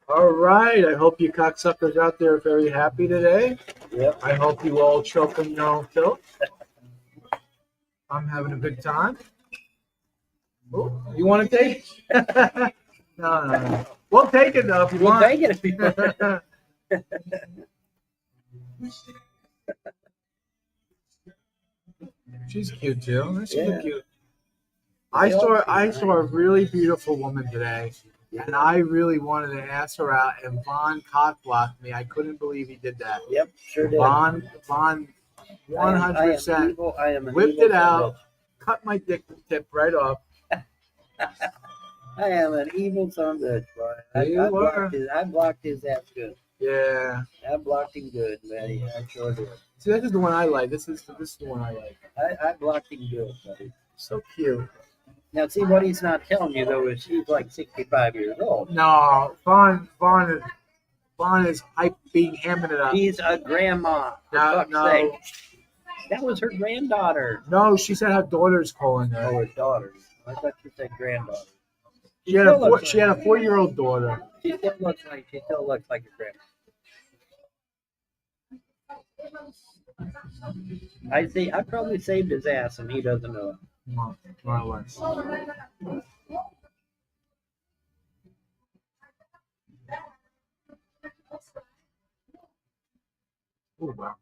All right. I hope you cocksuckers out there are very happy today. Yep. I hope you all choke on your own filth. I'm having a good time. Ooh, you want to take it? No. We'll take it though if you want. Take it if you want. She's cute too. She's Yeah. cute. I saw a really beautiful woman today, and I really wanted to ask her out, and Vaughn cock blocked me. I couldn't believe he did that. Yep, sure did. Vaughn 100% whipped it out, cut my dick tip right off. I am an evil son of a bitch. I blocked his ass good. Yeah. I blocked him good, man. I sure did. See, this is the one I like. This is the one I like. I blocked him good, buddy. So cute. Now, see, what he's not telling you, though, is she's like 65 years old. No, Vaughn is hype being hamming it up. She's a grandma. No. Sake. That was her granddaughter. No, she said her daughter's calling her. Oh, her daughter. I thought you said granddaughter. She had a 4-year-old daughter. She still looks like a grandma. I probably saved his ass and he doesn't know it. More or less. Oh wow.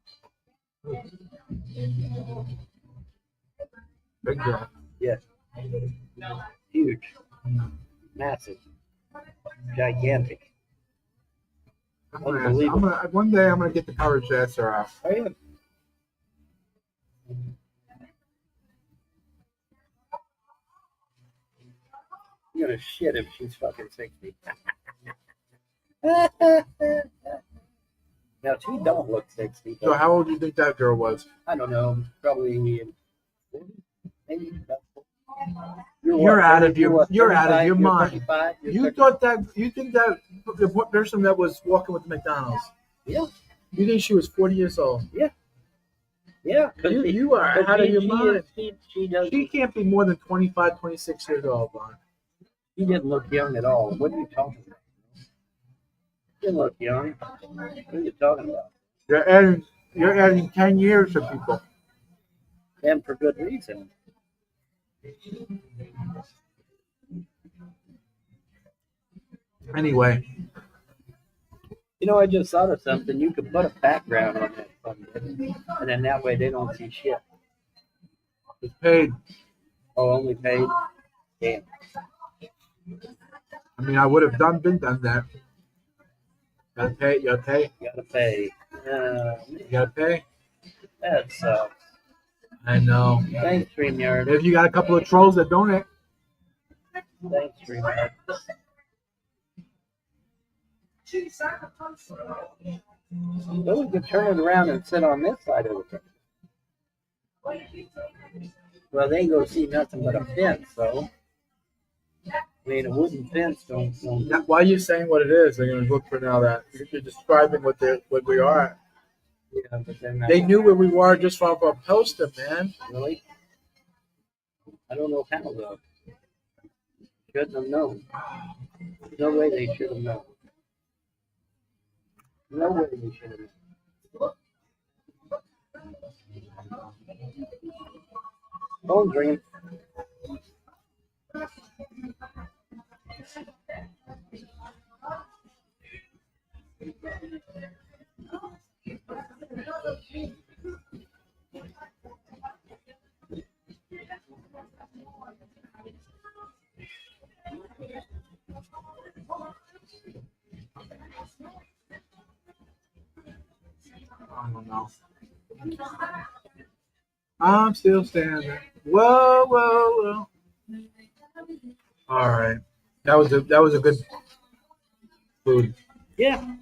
Big girl. Yes. Huge. Massive. Gigantic. Unbelievable. One day I'm gonna get the courage to ask her out. Oh, yeah. You're gonna shit if she's fucking 60. Now she don't look 60. So how old do you think that girl was? I don't know. Probably 40, maybe. You're out of your mind. 35, You 35. think that the person that was walking with the McDonald's? Yeah. You think she was 40 years old? Yeah. Yeah. You are out of your mind. She can't be more than 25, 26 years old, Vaughn. He didn't look young at all. What are you talking about? He didn't look young. What are you talking about? You're adding 10 years to people. And for good reason. Anyway. I just thought of something. You could put a background on that something, and then that way they don't see shit. It's paid. Oh, only paid? Damn. I mean, I would have been done that. Gotta pay. You okay? Gotta pay. You gotta pay? That sucks. I know. Thanks, StreamYard. If you got a couple of trolls that donate. Thanks, StreamYard. Well, we could turn it around and sit on this side of the thing. Well, they go see nothing but a fence, so. I mean, a wooden fence don't. Why are you saying what it is? They're going to look for now that you're describing what we are. Yeah, but then they knew where we were just off our poster, man. Really? I don't know how though. Shouldn't have known. No way they should have known. No way they should have known. Phone ringing. I don't know. I'm still standing. Whoa. All right. That was a good food. Yeah.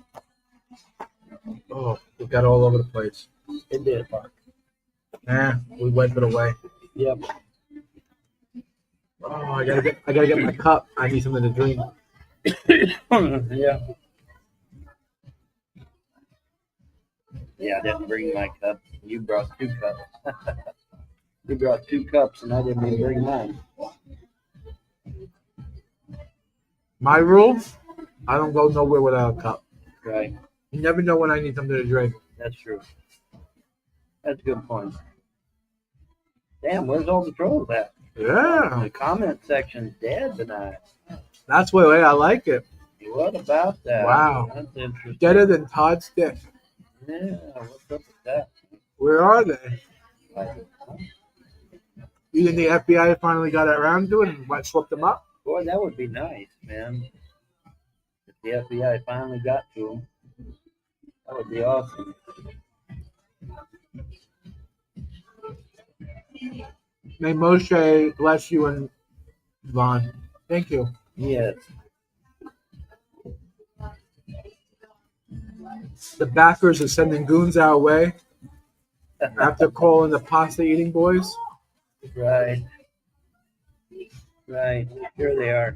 Oh, it got all over the place. It did. We wiped it away. Yep. Oh, I gotta get my cup. I need something to drink. Yeah. Yeah, I didn't bring my cup. You brought 2 cups. You brought 2 cups, and I didn't even bring mine. My rules? I don't go nowhere without a cup. Right. You never know when I need something to drink. That's true. That's a good point. Damn, where's all the trolls at? Yeah. The comment section's dead tonight. That's the way I like it. What about that? Wow. That's interesting. Deader than Todd's dick. Yeah, what's up with that? Where are they? You think the FBI finally got around to it and swept them up? Boy, that would be nice, man. If the FBI finally got to him, that would be awesome. May Moshe bless you and Vaughn. Thank you. Yes. The backers are sending goons our way after calling the pasta eating boys. Right. Right. Here they are.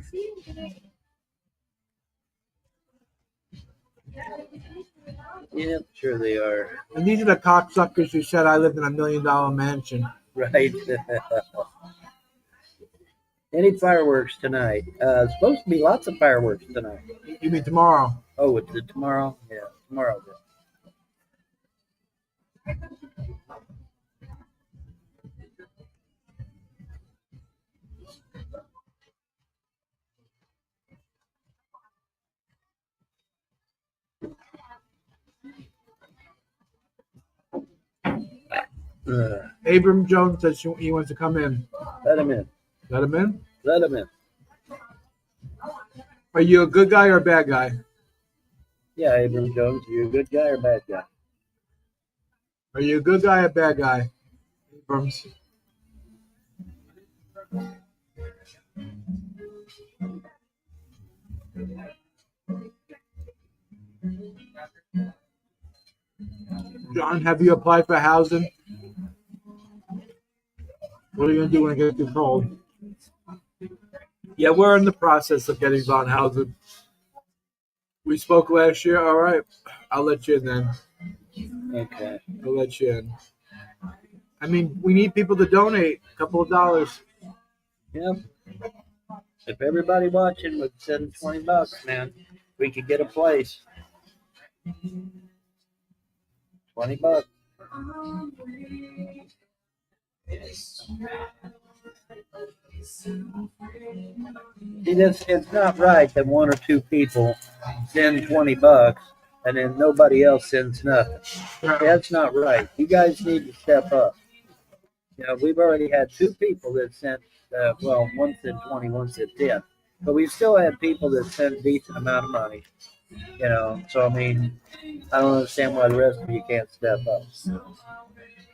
Yep, sure they are. And these are the cocksuckers who said I lived in $1 million mansion. Right. Any fireworks tonight? Supposed to be lots of fireworks tonight. You mean tomorrow? Oh, it's tomorrow? Yeah, tomorrow. Abram Jones says he wants to come in. Let him in. Let him in? Let him in. Are you a good guy or a bad guy? Yeah, Abram Jones, you a good guy or bad guy? Are you a good guy or bad guy? Abrams. John, have you applied for housing? What are you going to do when it gets too cold? Yeah, we're in the process of getting on housing. We spoke last year. All right. I'll let you in then. Okay. I'll let you in. I mean, we need people to donate a couple of dollars. Yep. If everybody watching would send $20, man, we could get a place. $20. See, it's not right that one or two people send $20 and then nobody else sends nothing. That's not right. You guys need to step up. You know, we've already had two people that sent, well, one sent 20, one sent 10. But we've still had people that sent a decent amount of money. You know, so I mean, I don't understand why the rest of you can't step up.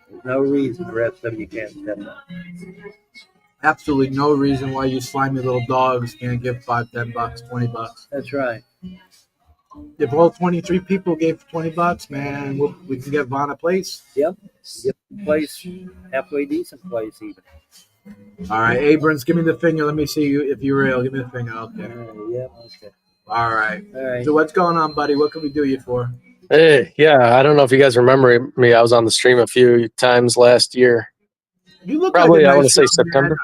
There's no reason the rest of you can't step up. Absolutely no reason why you slimy little dogs can't give $5, $10, $20. That's right. If all 23 people gave $20, man, we can get Vaughn a place. Yep. Get a place, halfway decent place even. All right, Abrams, give me the finger. Let me see you if you're real. Give me the finger. Okay. Yep. Okay. All right. All right. So what's going on, buddy? What can we do you for? Hey, yeah, I don't know if you guys remember me. I was on the stream a few times last year. You look Probably, like a nice I want to say young September. man.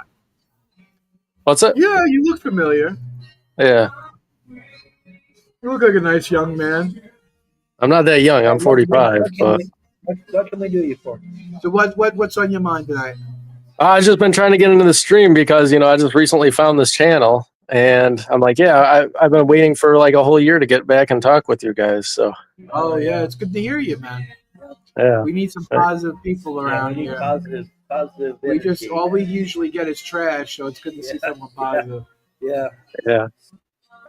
What's it? Yeah, you look familiar. Yeah. You look like a nice young man. I'm not that young. I'm 45. But What can we do you for? So what's on your mind tonight? I've just been trying to get into the stream because, I just recently found this channel. And I'm like, yeah, I've been waiting for like a whole year to get back and talk with you guys. So. Oh, yeah, it's good to hear you, man. Yeah. We need some positive people around here. Positive. We just all we usually get is trash, so it's good to see someone positive. Yeah. Yeah.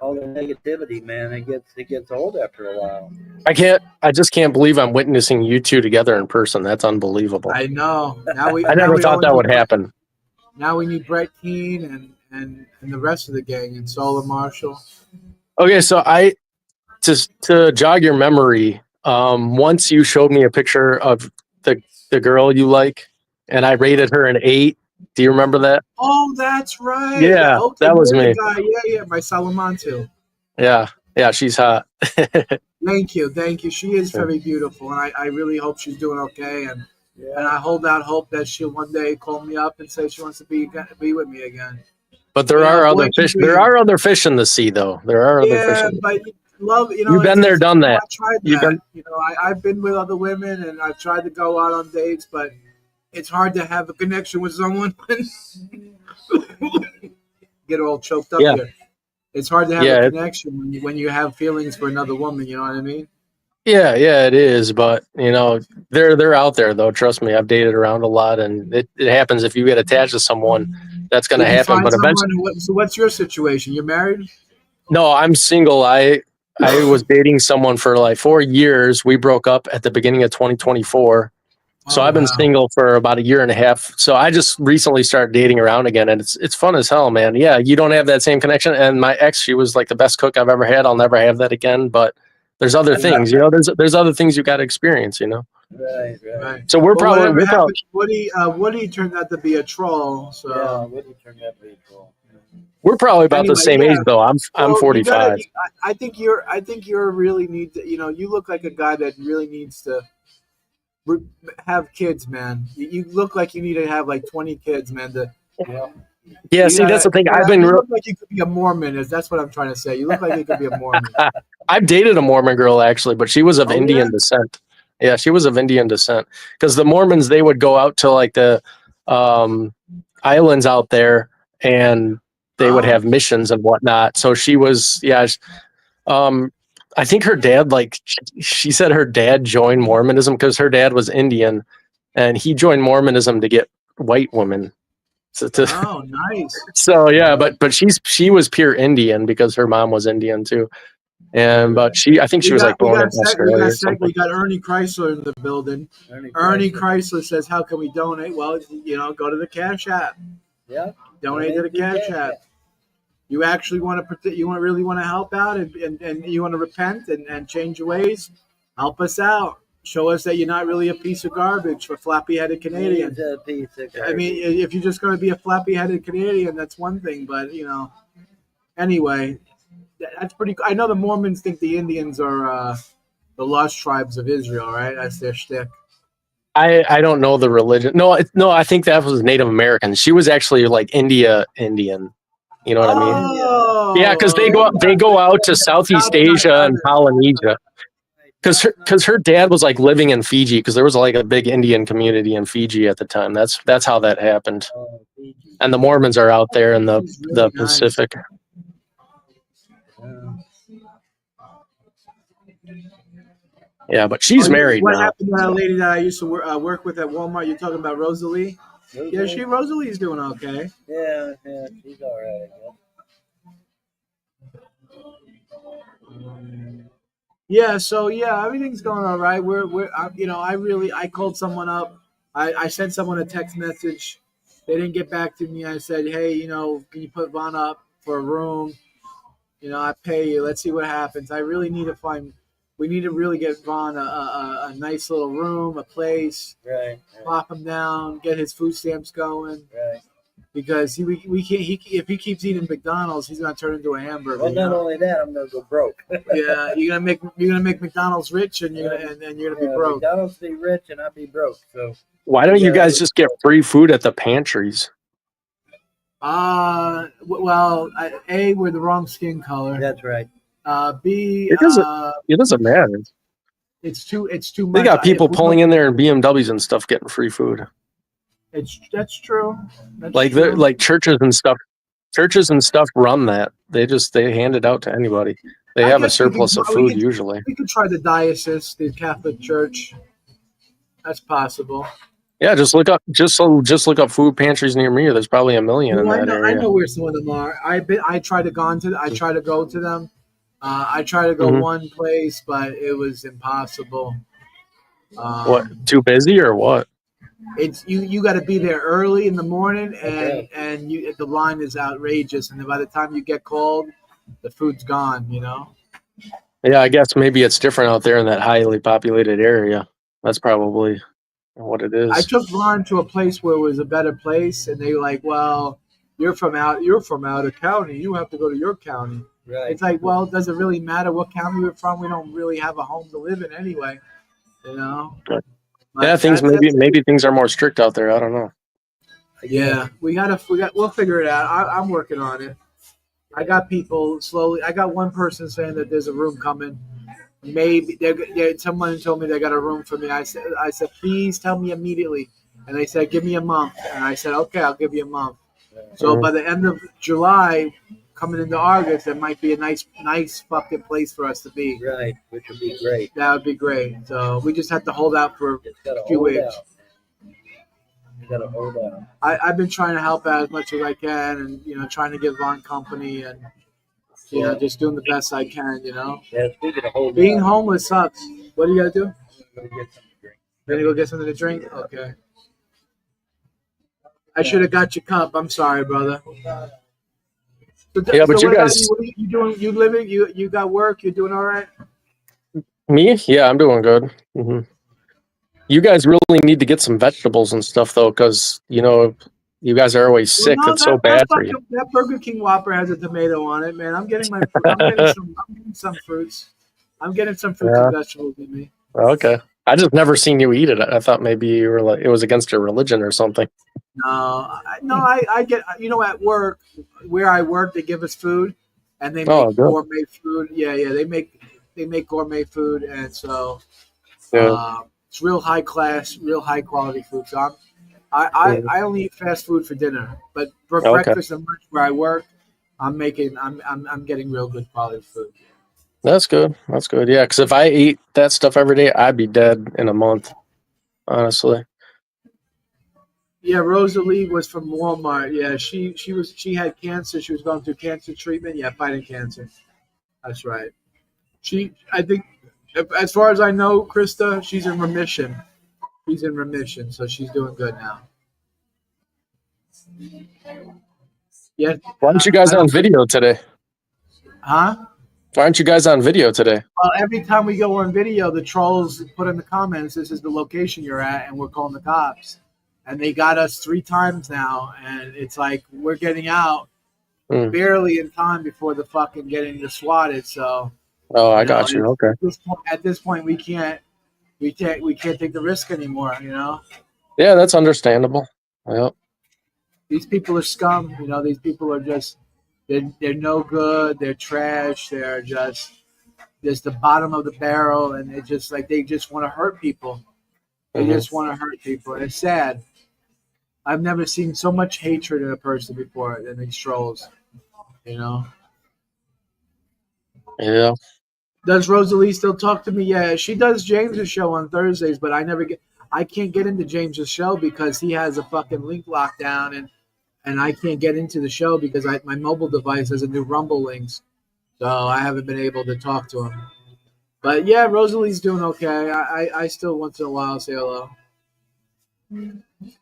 All the negativity, man, it gets old after a while. I just can't believe I'm witnessing you two together in person. That's unbelievable. I know. I never thought that would happen. Now we need Brett Keane and the rest of the gang and Solar Marshall. Okay, so to jog your memory, once you showed me a picture of the girl you like, and I rated her an 8. Do you remember that? Oh, that's right. Yeah, okay, that was me. Guy. Yeah, my Salamantu. Yeah, she's hot. Thank you. She is very beautiful, and I really hope she's doing okay. And I hold out hope that she'll one day call me up and say she wants to be with me again. But there are other fish. There are other fish in the sea, though. There are other fish. Yeah, but love, you know, you've been there, done that. I tried that. You know, I've been with other women, and I've tried to go out on dates, but it's hard to have a connection with someone. Get all choked up here. It's hard to have a connection when you have feelings for another woman. You know what I mean? Yeah, it is. But you know, they're out there though. Trust me, I've dated around a lot, and it happens if you get attached to someone. That's going to happen. But eventually, so what's your situation? You're married? No, I'm single. I was dating someone for like 4 years. We broke up at the beginning of 2024. So I've been single for about 1.5 years. So I just recently started dating around again, and it's fun as hell, man. Yeah, you don't have that same connection. And my ex, she was like the best cook I've ever had. I'll never have that again. But there's other things, you know. There's other things you got to experience, you know. Right. So we're probably Woody turned out to be a troll. So yeah, Woody turned out to be a troll. We're probably about the same age, though. I'm 45. I think you're really need to, you know, you look like a guy that really needs to have kids, man. You look like you need to have like 20 kids, man. Yeah, see, that's the thing. You look like you could be a Mormon. That's what I'm trying to say. You look like you could be a Mormon. I've dated a Mormon girl, actually, but she was of Indian descent. Yeah, she was of Indian descent. Because the Mormons, they would go out to like the islands out there, and they would have missions and whatnot. So she was, I think her dad, like, she said her dad joined Mormonism because her dad was Indian, and he joined Mormonism to get white women. Oh, nice. So yeah, but she was pure Indian because her mom was Indian too, but I think she was like born in Australia. We got Ernie Chrysler in the building. Ernie Chrysler says, "How can we donate?" Well, you know, go to the Cash App. Yeah. Donate to the Cash App. You actually want to really want to help out, and you want to repent and change your ways. Help us out. Show us that you're not really a piece of garbage for flappy-headed Canadians. I mean, if you're just going to be a flappy-headed Canadian, that's one thing. But, you know, anyway, that's pretty cool. I know the Mormons think the Indians are the lost tribes of Israel, right? That's their shtick. I don't know the religion. No, I think that was Native American. She was actually like Indian. You know what I mean? Yeah, because they go out to Southeast Asia and Polynesia. Because her dad was like living in Fiji, because there was like a big Indian community in Fiji at the time. That's how that happened. And the Mormons are out there in the Pacific. Yeah, but she's married what now. What happened to that lady that I used to work with at Walmart? You're talking about Rosalie? Yeah, Rosalie's doing okay. Yeah, she's all right. Yeah, so everything's going all right. I called someone up. I sent someone a text message. They didn't get back to me. I said, hey, you know, can you put Vaughn up for a room? You know, I pay you. Let's see what happens. I really need to we need to really get Vaughn a nice little room, a place. Right. Plop him down, get his food stamps going. Right. Because we can't. If he keeps eating McDonald's, he's gonna turn into a hamburger. Well, not only that, I'm gonna go broke. Yeah, you're gonna make McDonald's rich, and you're gonna be broke. McDonald's be rich, and I'll be broke. So why don't you guys just get free food at the pantries? Well, A, we're the wrong skin color. That's right. B, it doesn't matter. It's too much. They got people pulling in there in BMWs and stuff getting free food. That's true. Like churches and stuff. Churches and stuff run that. They hand it out to anybody. They have a surplus of food usually. We could try the diocese, the Catholic Church. That's possible. Yeah, just look up food pantries near me. There's probably 1 million in that area. I know where some of them are. I try to go to them. I try to go one place, but it was impossible. What? Too busy or what? It's you got to be there early in the morning, and the line is outrageous, and by the time you get called, the food's gone. You know. Yeah, I guess maybe it's different out there in that highly populated area. That's probably what it is. I took Vaughn to a place where it was a better place, and they were like, "Well, you're from out of county. You have to go to your county." Right. It's like, well, does it really matter what county we're from? We don't really have a home to live in anyway. You know. Yeah, maybe things are more strict out there. I don't know. Yeah, we'll figure it out. I'm working on it. I got people slowly. I got one person saying that there's a room coming. Maybe someone told me they got a room for me. I said, please tell me immediately. And they said, give me a month. And I said, okay, I'll give you a month. So by the end of July, coming into August, it might be a nice fucking place for us to be. Right, which would be great. That would be great. So we just have to hold out for a few weeks. You gotta hold out. I've been trying to help out as much as I can, and trying to give Vaughn company, and just doing the best I can. Yeah, speaking of holding Being out, homeless sucks. What do you gotta do? I'm gonna get something to drink. You're gonna go get something to drink? Okay. I should have got your cup. I'm sorry, brother. Yeah, but so you what about guys- you? What are you doing? You living? You got work? You're doing all right? Me? Yeah, I'm doing good. Hmm. You guys really need to get some vegetables and stuff though, because you guys are always sick. Well, no, It's so bad for you. that Burger King Whopper has a tomato on it, man. I'm getting my. I'm getting some fruits. I'm getting some fruits and vegetables in me. Okay. I just never seen you eat it. I thought maybe you were like it was against your religion or something. I get at work where I work, they give us food, and they make good. gourmet food. Yeah, they make gourmet food, and so it's real high class, real high quality food. So I only eat fast food for dinner, but for breakfast and lunch where I work, I'm getting real good quality food. That's good. That's good. Yeah, because if I ate that stuff every day, I'd be dead in a month. Honestly. Yeah, Rosalie was from Walmart. Yeah, she had cancer. She was going through cancer treatment. Yeah, fighting cancer. That's right. I think, as far as I know, Krista, she's in remission. She's in remission, so she's doing good now. Yeah. Why aren't you guys on video today? Huh? Why aren't you guys on video today? Well, every time we go on video, the trolls put in the comments, "This is the location you're at," and we're calling the cops. And they got us 3 times now, and it's like we're getting out barely in time before the fucking getting swatted. So, I got you. Okay. At this point, we can't take the risk anymore. Yeah, that's understandable. Yep. These people are scum. These people are just they're no good. They're trash. They're just the bottom of the barrel, and they just want to hurt people. They just want to hurt people, and it's sad. I've never seen so much hatred in a person before than these trolls. Yeah. Does Rosalie still talk to me? Yeah, she does James's show on Thursdays, but I can't get into James's show because he has a fucking link locked down, and I can't get into the show because my mobile device has a new Rumble links, so I haven't been able to talk to him. But yeah, Rosalie's doing okay. I still once in a while say hello.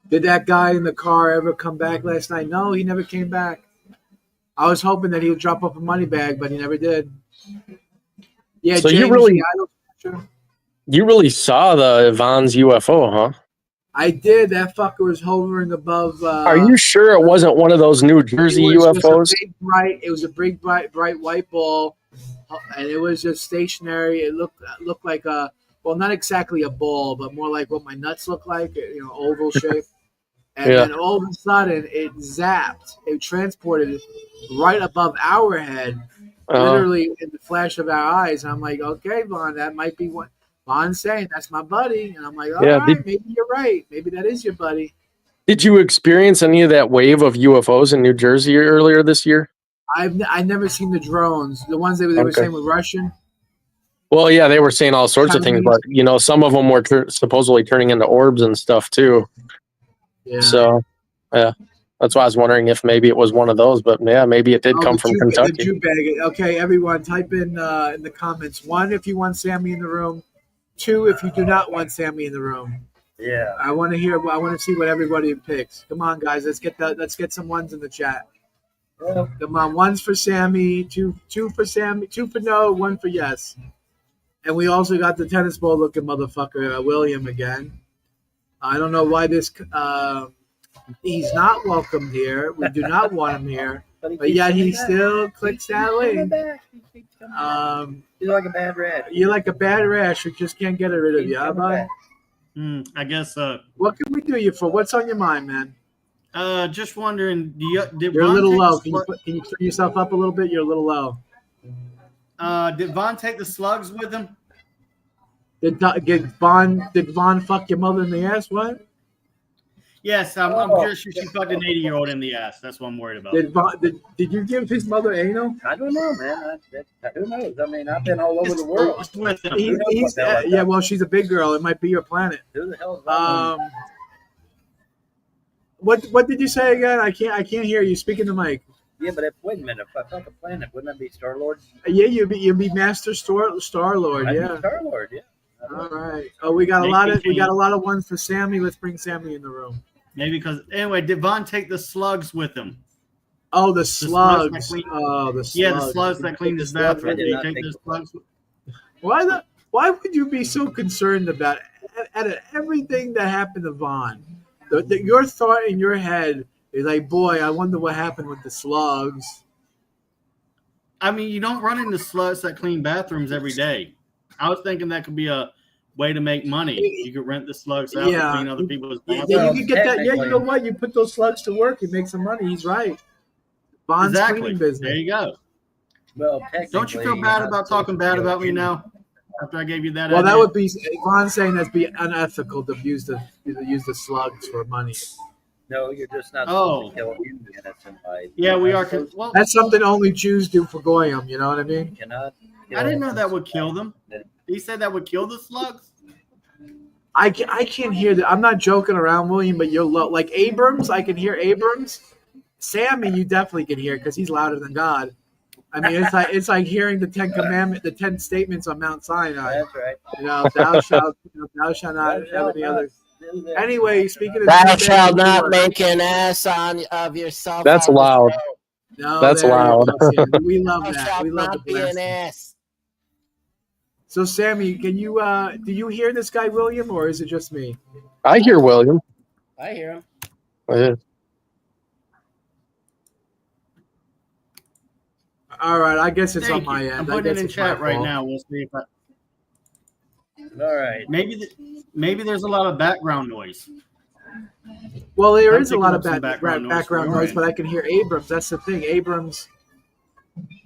Did that guy in the car ever come back last night? No, he never came back. I was hoping that he would drop off a money bag, but he never did. Yeah, so James, you really saw the Yvonne's UFO, huh? I did. That fucker was hovering above. Are you sure it wasn't one of those New Jersey UFOs? It was a big, bright white ball, and it was just stationary. It looked like not exactly a ball, but more like what my nuts look like, oval shape. And then all of a sudden, it zapped. It transported right above our head, literally in the flash of our eyes. And I'm like, okay, Vaughn, that might be what Vaughn's saying. That's my buddy. And I'm like, all right, maybe you're right. Maybe that is your buddy. Did you experience any of that wave of UFOs in New Jersey earlier this year? I've never seen the drones. The ones they were saying were Russian. Well, yeah, they were saying all sorts of things, but some of them were supposedly turning into orbs and stuff too. Yeah. So, yeah, that's why I was wondering if maybe it was one of those. But yeah, maybe it did come from Kentucky. The Jew bag. Okay, everyone, type in the comments 1 if you want Sammy in the room, 2 if you do not want Sammy in the room. Yeah. I want to see what everybody picks. Come on, guys, let's get some ones in the chat. Yeah. Come on, 1's for Sammy, 2 for Sammy, 2 for no, 1 for yes. And we also got the tennis ball looking motherfucker, William again. I don't know why he's not welcomed here. We do not want him here. But yet he still clicks that link. You're like a bad rash. You're like a bad rash. We just can't get rid of you, huh, bud? I guess. What can we do you for? What's on your mind, man? Just wondering, did You're a Von little take low. the Can you turn yourself up a little bit? You're a little low. did Von take the slugs with him? Did Vaughn fuck your mother in the ass? What? Yes, I'm Oh. just sure she fucked an 80-year-old in the ass. That's what I'm worried about. Did you give his mother anal? I don't know, man. Who knows? I mean, I've been all over the world. Just with him. Who knows what the hell I've Yeah, done? well, she's a big girl. It might be your planet. Who the hell is that? What did you say again? I can't hear you. Speak in the mic. Yeah, but wait a minute. If I fuck a planet, wouldn't that be Star Lord? Yeah, you'd be Master Star Lord. Yeah. Star Lord. Yeah. All right. Oh, we got a lot of ones for Sammy. Let's bring Sammy in the room. Maybe because anyway, did Von take the slugs with him? Oh, the slugs. that clean- Oh, the slugs. Yeah, the slugs that cleaned his bathroom. Did he take take the slugs? Why would you be so concerned about out of everything that happened to Vaughn? Your thought in your head is like, boy, I wonder what happened with the slugs. I mean, you don't run into slugs that clean bathrooms every day. I was thinking that could be a way to make money. You could rent the slugs out to clean other people's bathrooms. Yeah, you can get that. Yeah, you know what? You put those slugs to work, you make some money. He's right. Vaughn's cleaning business. There you go. Well, don't you feel bad about talking bad about me now? After I gave you that. Well, idea? that would be Vaughn's saying that'd be unethical to use the slugs for money. No, you're just not supposed to kill innocent life. Yeah, we are. Well, that's something only Jews do for goyim. You know what I mean? You cannot. I didn't know that would kill them. He said that would kill the slugs. I can't hear that. I'm not joking around, William, but you're low. Like Abrams, I can hear Abrams. Sammy, you definitely can hear because he's louder than God. I mean, it's like hearing the 10 Commandments, the 10 statements on Mount Sinai. That's right. You know, thou shalt not have any other. Anyway, speaking of thou shalt not make an ass of yourself. That's loud. No, that's loud. We love Thou that. shalt We love not the be an blasphemy. ass. So, Sammy, can you do you hear this guy William, or is it just me? I hear William. I hear him. Yeah. All right, I guess it's Thank on my you. end. I'm I putting guess it in it's my chat right fault. now. We'll see if All right. maybe there's a lot of background noise. Well, there I'm is a lot of picking up some background background noise, noise but I can hear Abrams. That's the thing. Abrams,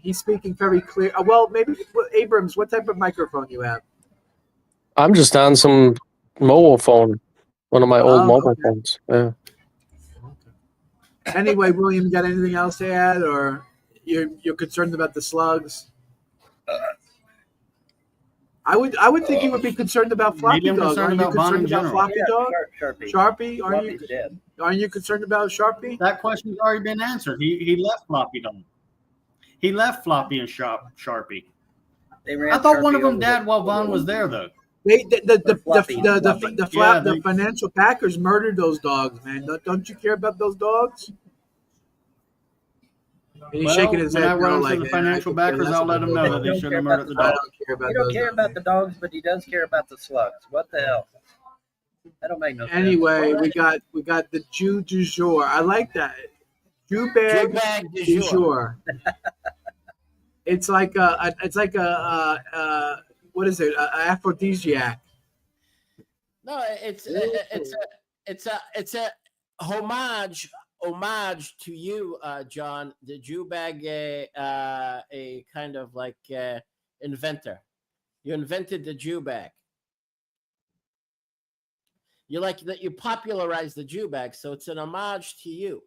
he's speaking very clear. Well, maybe Abrams, what type of microphone you have? I'm just on some mobile phone, one of my old mobile phones. Yeah. Anyway, William, you got anything else to add, or you're concerned about the slugs? I would think you would be concerned about Floppy Maybe I'm Dog. concerned Aren't you about Von in concerned about general. Floppy Dog? Sharpie. Sharpie, Floppy's dead. aren't you concerned about Sharpie? That question's already been answered. He left Floppy Dog. He left Floppy and Sharpie. I thought one of them died while Von was there, though. The financial backers murdered those dogs, man. Don't you care about those dogs? And he's shaking his head. When I run no, into the financial backers, I'll let them know that they shouldn't have murdered the I dogs. don't care about You don't those care dogs. about the dogs, but he does care about the slugs. What the hell? That don't make no sense. Anyway, we got the Jew du jour. I like that. Jew bag du jour. It's like a what is it? An aphrodisiac. No, it's a homage to you, John. The Jew bag, a kind of like inventor. You invented the Jew bag. You like that you popularized the Jew bag, so it's an homage to you.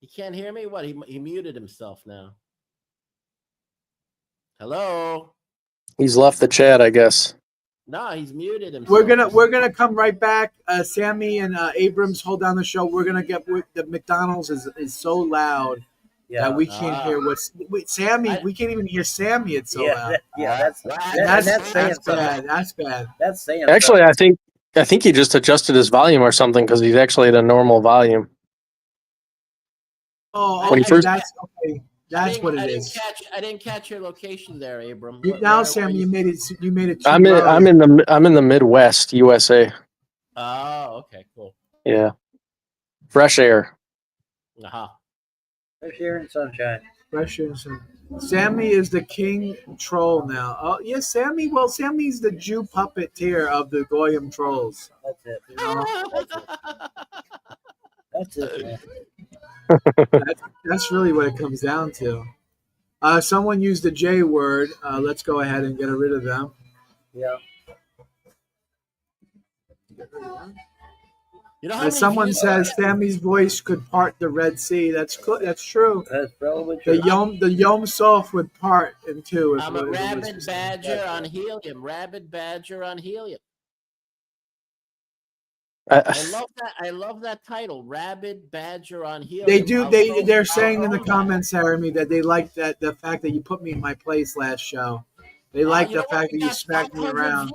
You can't hear me? What? He muted himself now. Hello? He's left the chat, I guess. No, he's muted himself. We're gonna come right back. Sammy and Abrams, hold down the show. We're gonna get the McDonald's is so loud that we can't hear Sammy. We can't even hear Sammy. It's so loud. Yeah, That's bad. That's bad. That's saying. Actually, I think he just adjusted his volume or something because he's actually at a normal volume. Oh, When he first- that's okay. That's what it is. I didn't catch your location there, Abram. Sammy, you made it. You made it. I'm in the Midwest, USA. Oh, okay, cool. Yeah, fresh air. Uh-huh. Fresh air and sunshine. Questions. Sammy is the king troll now. Oh yes, Sammy. Well, Sammy's the Jew puppeteer of the Goyim trolls. That's it. You know, That's it. that's really what it comes down to. Someone used the J word. Let's go ahead and get rid of them. Yeah. You know how many Someone views- says Sammy's voice could part the Red Sea. That's true. That's probably true. The Yom Soph would part in two. I'm a rabid badger on helium. Rabid badger on helium. I love that title, Rabid Badger on Helium. They do. They're saying in the comments, Jeremy, that they like the fact that you put me in my place last show. They like the fact that you smacked me around.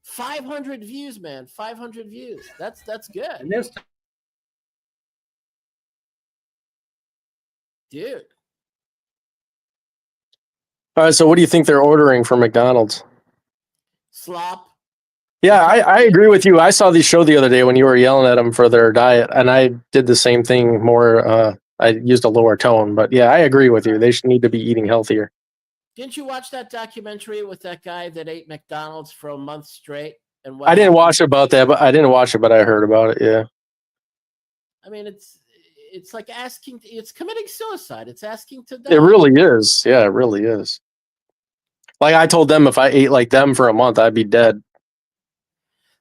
500 views, man. 500 views. That's good. And this dude. All right, so what do you think they're ordering from McDonald's? Slop. Yeah, I agree with you. I saw the show the other day when you were yelling at them for their diet, and I did the same thing more. I used a lower tone, but yeah, I agree with you. They should need to be eating healthier. Didn't you watch that documentary with that guy that ate McDonald's for a month straight? And I didn't watch about that, but I didn't watch it, but I heard about it. Yeah. I mean, it's like it's committing suicide. It's asking to die. It really is. Yeah, it really is. Like I told them, if I ate like them for a month, I'd be dead.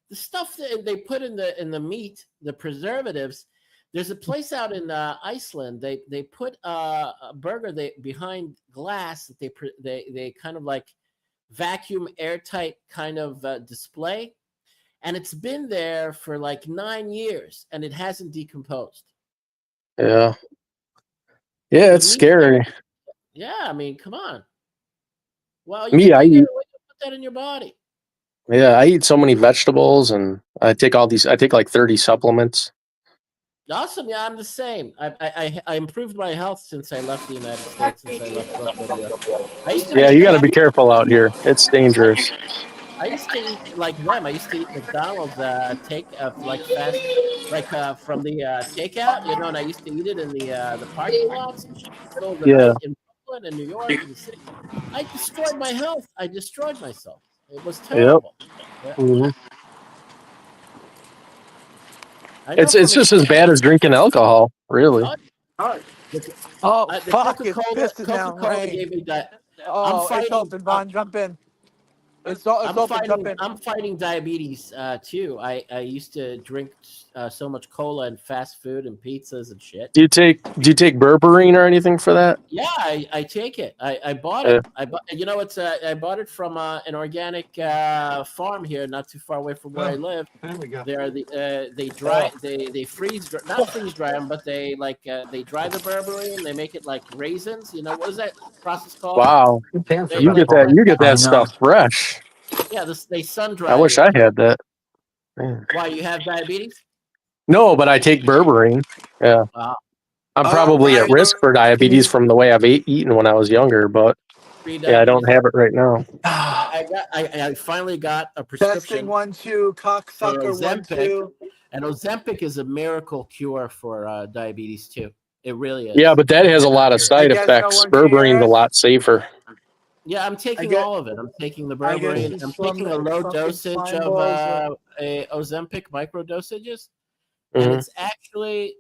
The stuff that they put in the meat, the preservatives. There's a place out in Iceland. They put a burger behind glass that they kind of like vacuum airtight kind of display, and it's been there for like 9 years and it hasn't decomposed. Yeah. Yeah, it's scary. Yeah, I mean, come on. Well, I eat. put that in your body. Yeah, I eat so many vegetables, and I take like 30 supplements. Awesome. Yeah, I'm the same. I improved my health since I left the United States. Since I left Yeah, you got to be careful out here. It's dangerous. I used to eat like them. I used to eat McDonald's like fast, like from the takeout, you know. And I used to eat it in the parking lots and shit. Yeah. In Brooklyn and New York and the city. I destroyed my health. I destroyed myself. It was terrible. Yep. Yeah. Mm-hmm. It's just as bad as drinking alcohol, really. Fuck! It's pissing down rain. It's Helton, Vaughn, jump in. I'm fighting diabetes too. I used to drink so much cola and fast food and pizzas and shit. Do you take berberine or anything for that? Yeah, I take it. I bought it. I bought it from an organic farm here, not too far away from where I live. There we go. They freeze dry them, but they dry the berberine. They make it like raisins. You know, what is that process called? Wow, you get that stuff fresh. Yeah, they sun dry. I wish I had that. Man. Why, you have diabetes? No, but I take berberine. Yeah. Wow. I'm probably at risk for diabetes from the way I've eaten when I was younger, but yeah, I don't have it right now. I finally got a prescription. Testing 1 2, cocksucker 1 2. And Ozempic is a miracle cure for diabetes too. It really is. Yeah, but that has a lot of side effects. Berberine's a lot safer. Yeah, I'm taking all of it. I'm taking the berberine. I'm taking a low dosage of a Ozempic micro dosages, and it's actually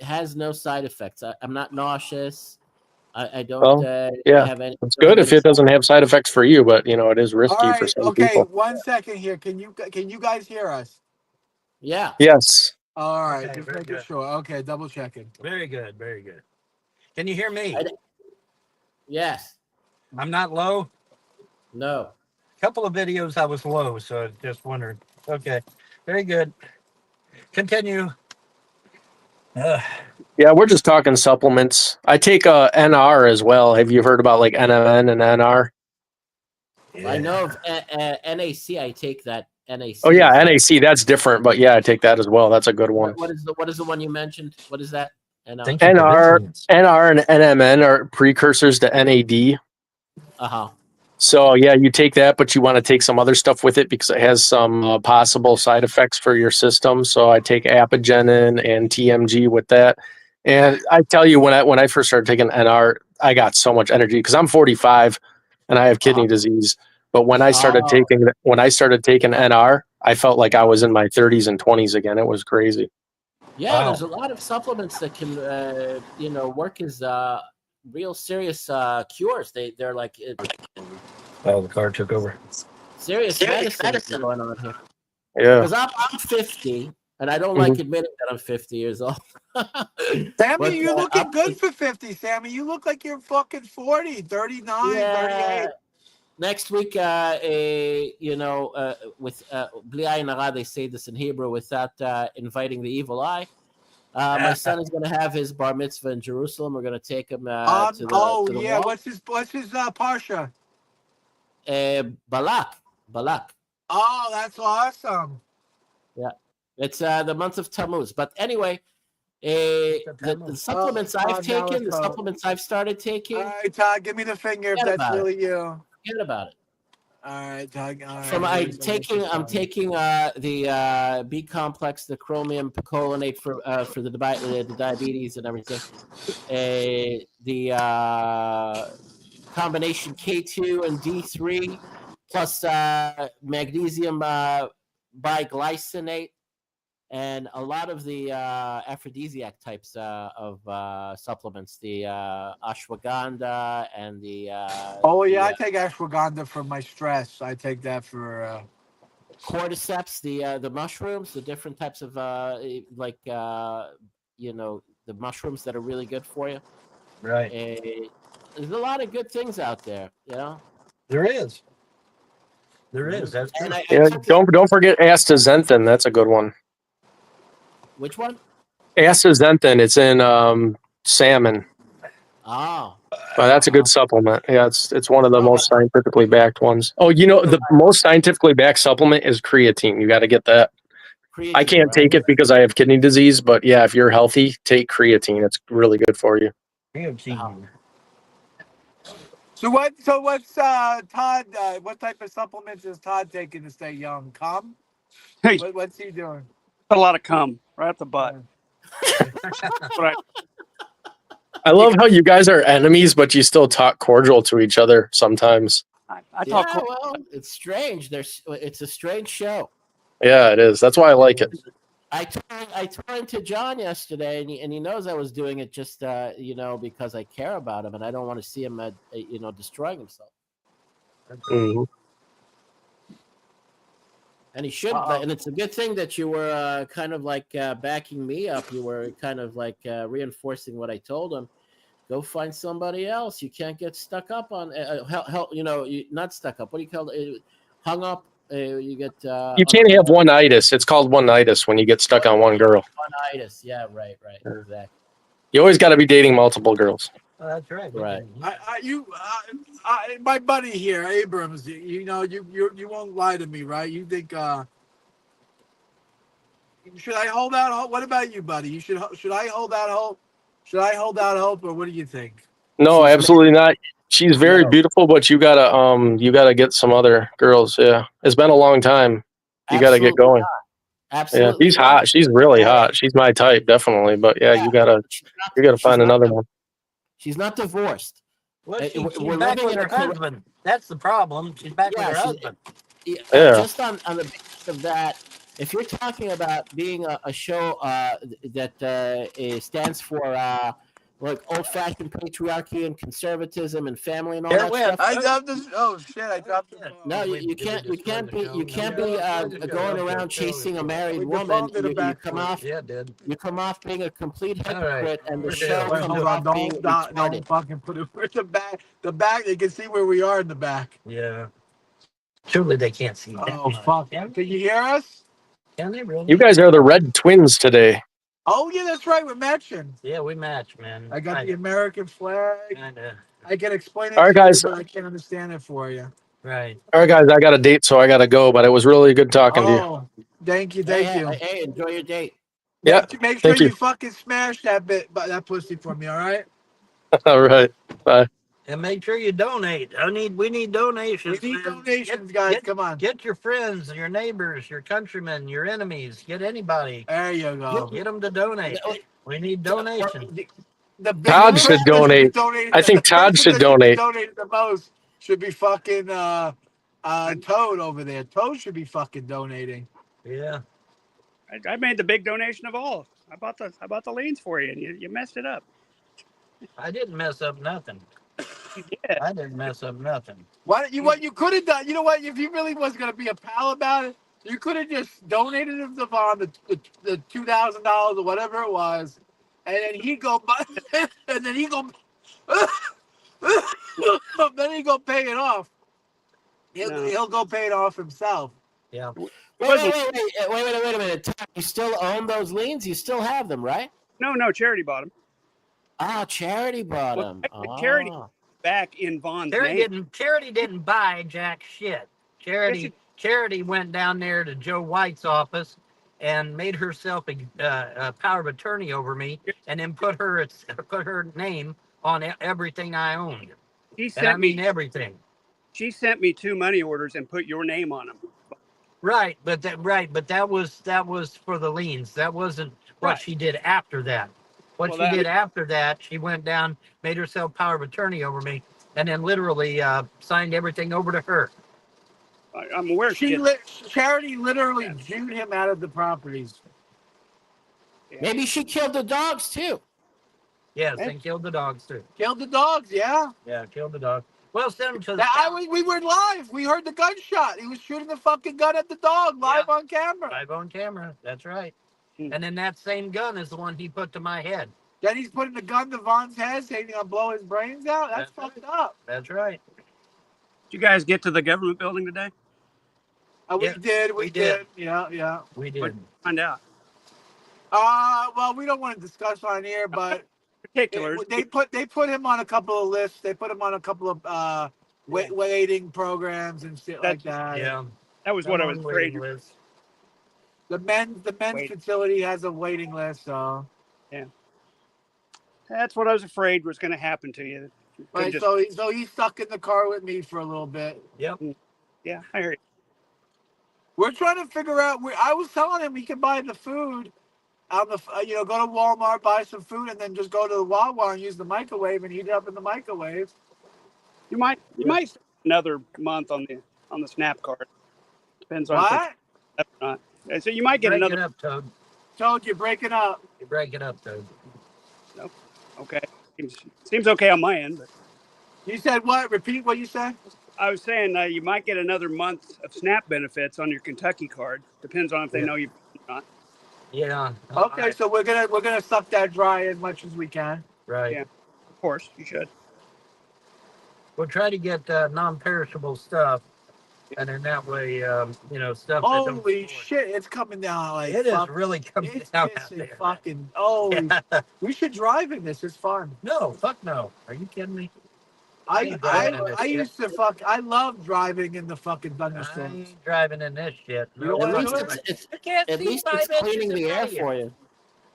has no side effects. I'm not nauseous. I don't have any. It's good if it doesn't have side effects for you, but you know it is risky for some people. Okay, 1 second here. Can you guys hear us? Yeah. Yes. All right, just making sure. Okay, double checking. Very good, very good. Can you hear me? Yes. I'm not low? No. A couple of videos I was low, so I just wondered. Okay, very good. Continue. Yeah, we're just talking supplements. I take NR as well. Have you heard about like NMN and NR? Yeah. I know of NAC. I take that NAC. Oh yeah, NAC. That's different, but yeah, I take that as well. That's a good one. What is the one you mentioned? What is that? NR and NMN are precursors to NAD. So yeah, you take that, but you want to take some other stuff with it because it has some possible side effects for your system. So I take apigenin and TMG with that, And I tell you, when I first started taking NR, I got so much energy because I'm 45 and I have kidney disease. But when I started taking NR, I felt like I was in my 30s and 20s again. It was crazy. Yeah, there's a lot of supplements that can, work as real serious cures. They're like the car took over. serious medicine going on here. Yeah. Because I'm 50, and I don't like admitting that I'm 50 years old. Sammy, you're looking good for 50, Sammy. You look like you're fucking 40, 39, 38. Next week, with plea, they say this in Hebrew without inviting the evil eye. My son is going to have his bar mitzvah in Jerusalem. We're going to take him to the wall. What's his parsha? Balak. Oh, that's awesome. Yeah, it's the month of Tammuz. But anyway, the supplements I've taken, the supplements I've started taking. All right, Todd, give me the finger if that's really you. Forget about it. All right, Todd. I'm taking the B complex, the chromium picolinate for the diabetes and everything. The combination K2 and D3 plus magnesium biglycinate and a lot of the aphrodisiac types of supplements, the ashwagandha and the I take ashwagandha for my stress. I take that for cordyceps, the mushrooms, the different types of the mushrooms that are really good for you. Right. There's a lot of good things out there, There is. That's don't forget astaxanthin. That's a good one. Which one? Astaxanthin. It's in salmon. Oh. But that's a good supplement. Yeah, it's one of the most scientifically backed ones. Oh, the most scientifically backed supplement is creatine. You got to get that. Creatine, I can't take it because I have kidney disease, but yeah, if you're healthy, take creatine. It's really good for you. So what's Todd? What type of supplements is Todd taking to stay young? Cum? Hey, what's he doing? A lot of cum right at the butt. I love how you guys are enemies, but you still talk cordial to each other sometimes. I talk. Yeah, well, it's strange. It's a strange show. Yeah, it is. That's why I like it. I turned to John yesterday, and he knows I was doing it just because I care about him, and I don't want to see him destroying himself. Mm-hmm. And he should. And it's a good thing that you were kind of like backing me up. You were kind of like reinforcing what I told him. Go find somebody else. You can't get stuck up on not stuck up. What do you call it? Hung up. You get. You can't have one-itis. It's called one-itis when you get stuck on one girl. One-itis. Yeah. Right. Exactly. You always got to be dating multiple girls. Oh, that's right. Right. My buddy here, Abrams. You won't lie to me, right? You think should I hold out hope? What about you, buddy? Should I hold out hope? Should I hold out hope, or what do you think? No, absolutely not. She's very beautiful, but you gotta get some other girls. Yeah, it's been a long time. You gotta get going. Absolutely. Yeah, she's hot. She's really hot. She's my type, definitely. But you gotta find another one. She's not divorced. Well, we're back with her husband. That's the problem. She's back with her husband. Yeah. Just on the basis of that, if you're talking about being a show that stands for like old-fashioned patriarchy and conservatism and family and all that stuff. I dropped this. Oh shit! I dropped it. No, you can't be going around chasing a married woman. You come off. Yeah, dude. You come off being a complete hypocrite, and the show comes off being don't fucking put it. Where's the back? The back. They can see where we are in the back. Yeah. Surely they can't see that. Oh fuck! Can you hear us? Can they really? You guys are the Red Twins today. Oh yeah, that's right. We're matching. Yeah, we match, man. I got the American flag. I can explain it. All right, guys. But I can't understand it for you. Right. All right, guys. I got a date, so I gotta go. But it was really good talking to you. Thank you. Hey, enjoy your date. Yeah. Make sure you fucking smash that pussy for me. All right. All right. Bye. And make sure you donate. We need donations. We need donations, guys. Come on. Get your friends, your neighbors, your countrymen, your enemies. Get anybody. There you go. Get them to donate. We need donations. The big Todd person should that donate. donated- I think the Todd person should that be donate. donated the most should be fucking Toad over there. Toad should be fucking donating. Yeah. I made the big donation of all. I bought the lanes for you, and you messed it up. I didn't mess up nothing. You did. I didn't mess up nothing. What you could have done? You know what? If you really was gonna be a pal about it, you could have just donated him the bond, the $2,000 or whatever it was, and then he go buy, and then he go, then he go pay it off. He'll go pay it off himself. Yeah. Wait a minute. Tom, you still own those liens? You still have them, right? No, charity bought them. Ah, charity bought Well, them. charity back in Vaughn's name. Charity didn't buy jack shit. Charity went down there to Joe White's office and made herself a power of attorney over me, and then put her name on everything I owned. Everything. She sent me 2 money orders and put your name on them. Right, but that was for the liens. That wasn't what she did after that. After that, she went down, made herself power of attorney over me, and then literally signed everything over to her. I'm aware. Charity literally Jewed him out of the properties. Yeah. Maybe she killed the dogs too. Yes, and killed the dogs too. Killed the dogs, yeah. Yeah, killed the dog. Well, send him to the we were live. We heard the gunshot. He was shooting the fucking gun at the dog live on camera. Live on camera. That's right. And then that same gun is the one he put to my head. Then he's putting the gun to Vaughn's head, saying he's gonna blow his brains out. That's fucked up. That's right. Did you guys get to the government building today? We did. Yeah. We did. What'd you find out? Well, we don't want to discuss on here, but Particulars. they put him on a couple of lists. They put him on a couple of waiting programs and shit like that. Yeah. That was what I was afraid. The men's facility has a waiting list, so yeah. That's what I was afraid was going to happen to you. Right, so he's stuck in the car with me for a little bit. Yep. Yeah, I heard. We're trying to figure out where. I was telling him he can buy the food on the go to Walmart, buy some food, and then just go to the Wawa and use the microwave and heat it up in the microwave. You might another month on the SNAP card. Depends on what. Or not. So you might get another. Up, Toad. Toad, you're breaking up. You're breaking up, Toad. Nope. Okay. Seems okay on my end. But you said what? Repeat what you said. I was saying you might get another month of SNAP benefits on your Kentucky card. Depends on if they know you or not. Yeah. Okay, so we're gonna suck that dry as much as we can. Right. Yeah. Of course, you should. We'll try to get non-perishable stuff, and in that way, stuff. Holy shit! It's coming down like it is really coming down. It's fucking. Oh, we should drive in this. It's fun. No, fuck no. Are you kidding me? I used to fuck. I love driving in the fucking thunderstorms. I ain't driving in this shit. You don't wanna do At least it's cleaning the air for you.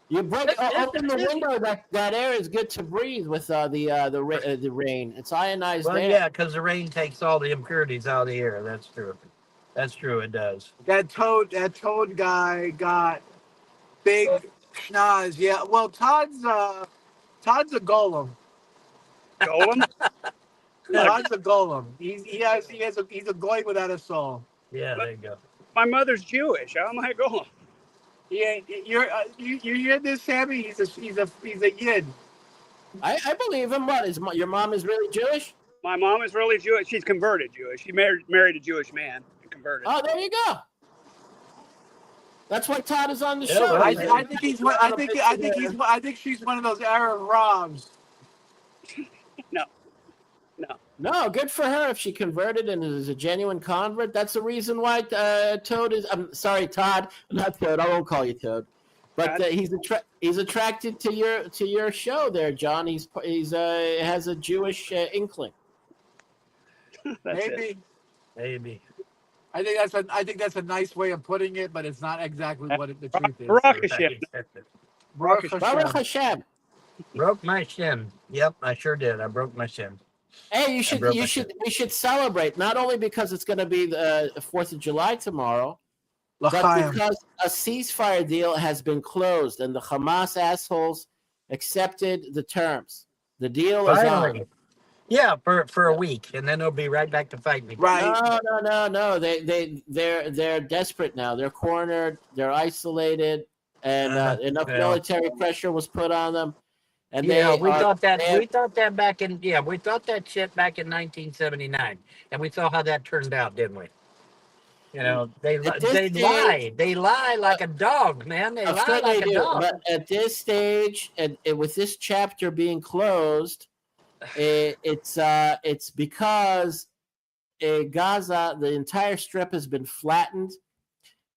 You open the window. That air is good to breathe with the rain. It's ionized air. Yeah, because the rain takes all the impurities out of the air. That's true. That's true. It does. That toad guy got big schnoz. Yeah. Well, Todd's a golem. Golem. Todd's a golem. He's a goy without a soul. Yeah, there you go. My mother's Jewish. How am I a golem? He ain't. You hear this, Sammy? He's a yid. I believe him. What your mom is really Jewish? My mom is really Jewish. She's converted Jewish. She married a Jewish man and converted. Oh, there you go. That's why Todd is on the show. I think he's. I think she's one of those Arab Robs. No, good for her if she converted and is a genuine convert. That's the reason why Toad is. I'm sorry, Todd, not Toad. I won't call you Toad, but he's attracted to your show there, John. He's has a Jewish inkling. Maybe. I think that's a nice way of putting it, but it's not exactly what the truth is. Baruch Hashem. Broke my shin. Yep, I sure did. I broke my shin. Hey, we should celebrate, not only because it's going to be the 4th of July tomorrow, but L'chaim. because a ceasefire deal has been closed and the Hamas assholes accepted the terms, the deal is Finally. on. Yeah, for a week, and then they'll be right back to fighting. Right. No. They're desperate now. They're cornered. They're isolated, and enough military pressure was put on them. And we thought that we thought that shit back in 1979, and we saw how that turned out, didn't we? You know, they lie like a dog, man. They I'm lie sure like they a do. dog. But at this stage, and with this chapter being closed, it's because Gaza, the entire strip has been flattened,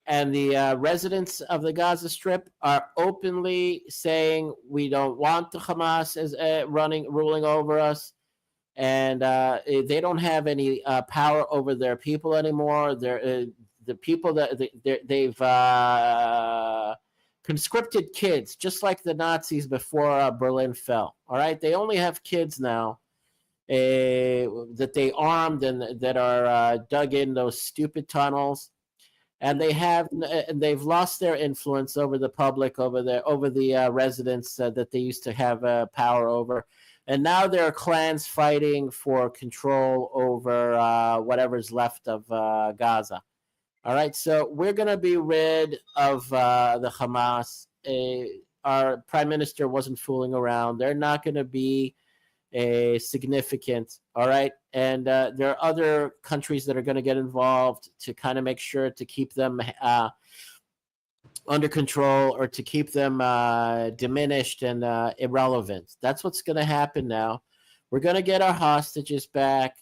and the residents of the Gaza Strip are openly saying we don't want the Hamas as ruling over us, and they don't have any power over their people anymore. They're the people that they've conscripted kids, just like the Nazis before Berlin fell. All right, they only have kids now that they armed and that are dug in those stupid tunnels, and they've lost their influence over the public, over the residents that they used to have power over, and now there are clans fighting for control over whatever's left of Gaza. All right, so we're going to be rid of the Hamas. Our prime minister wasn't fooling around. They're not going to be significant. All right, and there are other countries that are going to get involved to kind of make sure to keep them under control or to keep them diminished and irrelevant. That's what's going to happen now. We're going to get our hostages back.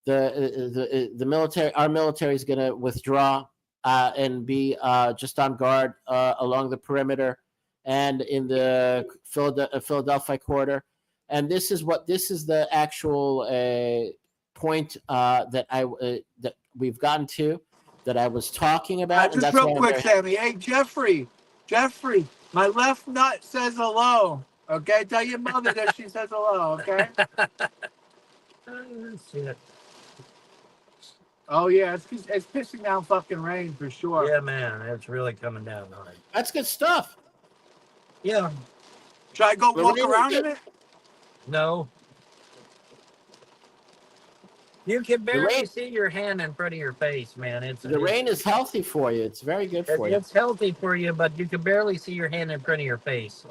The military, our military, is going to withdraw and be just on guard along the perimeter and in the Philadelphia quarter. And this is the actual point that we've gotten to, that I was talking about. Just real quick, Sammy. Hey, Jeffrey, my left nut says hello. Okay, tell your mother that she says hello. Okay. Shit. Oh yeah, it's pissing down fucking rain for sure. Yeah, man, it's really coming down hard. That's good stuff. Yeah. Should I go walk around in it? No. You can barely see your hand in front of your face, man. The rain is healthy for you. It's very good for you. It's healthy for you, but you can barely see your hand in front of your face.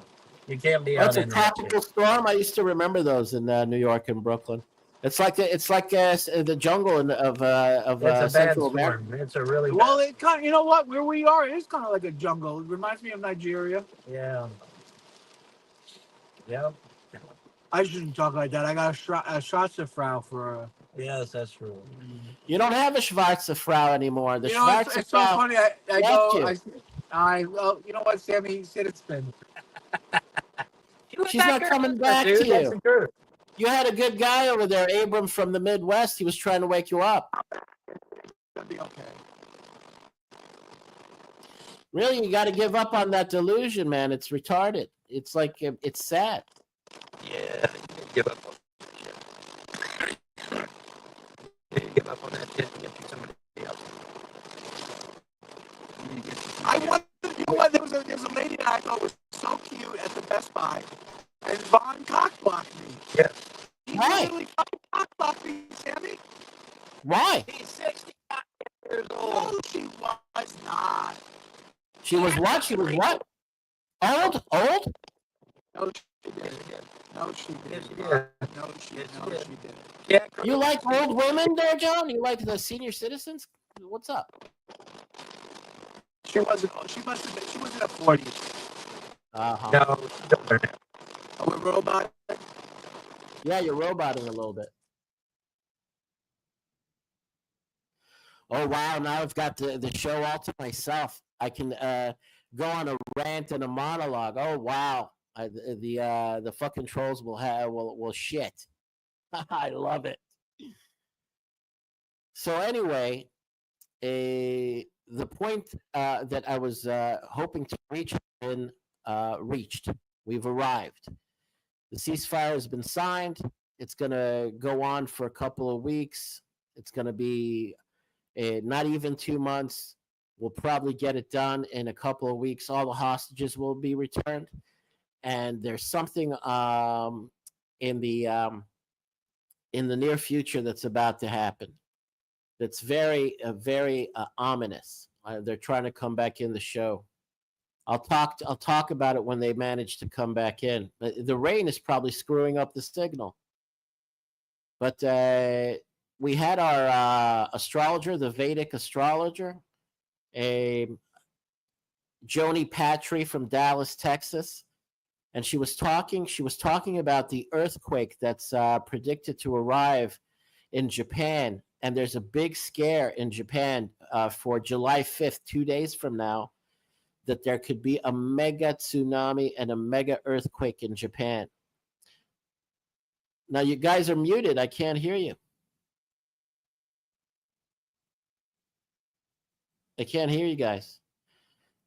You can't be out in It's a tropical storm. I used to remember those in New York and Brooklyn. It's like the jungle of Central America. It's a really well. It kind, you know what? Where we are is kind of like a jungle. It reminds me of Nigeria. Yeah. Yeah. I shouldn't talk like that. I got a Schwarzefrau for. Yes, that's true. You don't have a Schwarzefrau anymore. The Schwarzefrau. It's so funny. Well, you know what, Sammy? Said it's been. She's not coming back to you. You had a good guy over there, Abram from the Midwest. He was trying to wake you up. That'd be okay. Really, you got to give up on that delusion, man. It's retarded. It's like it's sad. Yeah, give up on that shit. Give up on that shit and get you somebody else. You know what? There was a lady that I thought was so cute at the Best Buy, and Vaughn cockblocked me. Yes. Why? Really cockblocked me, Sammy. Why? He's 65 years old. No, she was not. She was what? She was what? Old? No, she didn't. No, she didn't. No, she didn't. Yeah. You like old women there, John? You like the senior citizens? What's up? She wasn't. She must have been. She was in her 40s. Uh-huh. No, don't. Oh, a robot. Yeah, you're roboting a little bit. Oh wow! Now I've got the show all to myself. I can go on a rant and a monologue. Oh wow! The fucking trolls will shit. I love it. So anyway, the point that I was hoping to reach has been reached. We've arrived. The ceasefire has been signed. It's going to go on for a couple of weeks. It's going to be not even 2 months. We'll probably get it done in a couple of weeks. All the hostages will be returned, and there's something in the near future that's about to happen. That's very ominous. They're trying to come back in the show. I'll talk about it when they manage to come back in. The rain is probably screwing up the signal. But we had our astrologer, the Vedic astrologer, Joni Patry from Dallas, Texas, and she was talking about the earthquake that's predicted to arrive in Japan, and there's a big scare in Japan for July 5th, 2 days from now, that there could be a mega tsunami and a mega earthquake in Japan. Now you guys are muted. I can't hear you. I can't hear you guys.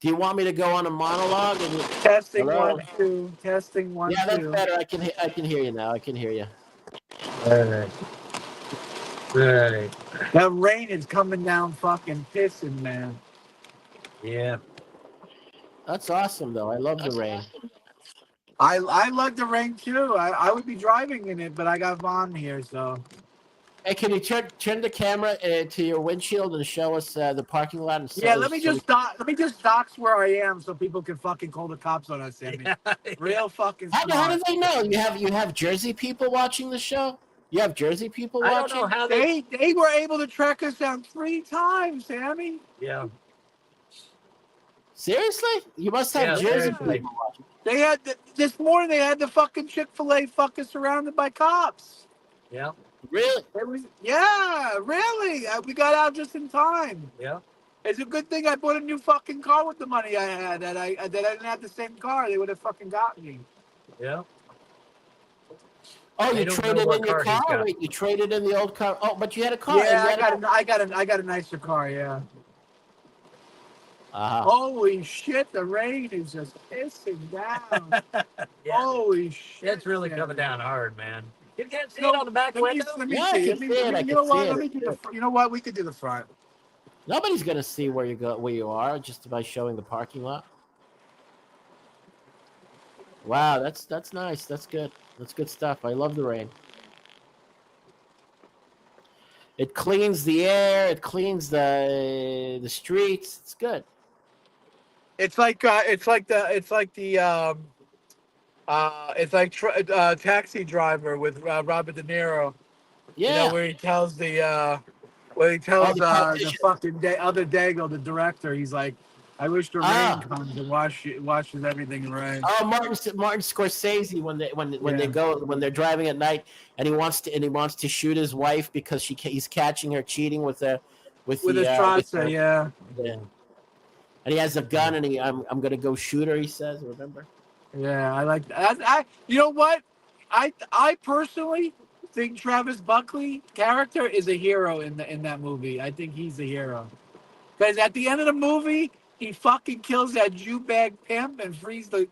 Do you want me to go on a monologue? Testing Hello? 1 2. Testing 1 2. Yeah, that's better. I can hear you now. I can hear you. All right. That rain is coming down fucking pissing, man. Yeah. That's awesome, though. I love the rain. I love the rain too. I would be driving in it, but I got Vaughn here, so. Hey, can you turn the camera to your windshield and show us the parking lot? And Yeah, let me just dox where I am so people can fucking call the cops on us, Sammy. Real fucking smart. How do they know? You have Jersey people watching the show? You have Jersey people watching? I don't know how they were able to track us down 3 times, Sammy. Yeah. Seriously? You must have Jersey people watching. They had this morning. They had the fucking Chick-fil-A fucking surrounded by cops. Yeah. Really? Yeah, really. We got out just in time. Yeah. It's a good thing I bought a new fucking car with the money I had. That I didn't have the same car. They would have fucking got me. Yeah. Oh, you traded in your car? Wait, you traded in the old car? Oh, but you had a car. Yeah, I got a nicer car. Yeah. Holy shit! The rain is just pissing down. Yeah. Holy shit! It's really coming down hard, man. You can't see it on the back window. Let me see. You know what? We could do the front. Nobody's gonna see where you are just by showing the parking lot. Wow, that's nice. That's good. That's good stuff. I love the rain. It cleans the air. It cleans the streets. It's good. It's like Taxi Driver with Robert De Niro. Yeah. You know, where he tells the fucking other Dago, the director, he's like, I wish the rain comes and washes everything in rain. Oh, Martin Scorsese when they're driving at night and he wants to shoot his wife because he's catching her cheating with his Strasser, yeah. And he has a gun and I'm gonna go shoot her. He says, remember? Yeah, I like that. You know what? I personally think Travis Buckley character is a hero in that movie. I think he's a hero because at the end of the movie, he fucking kills that Jew bag pimp and frees the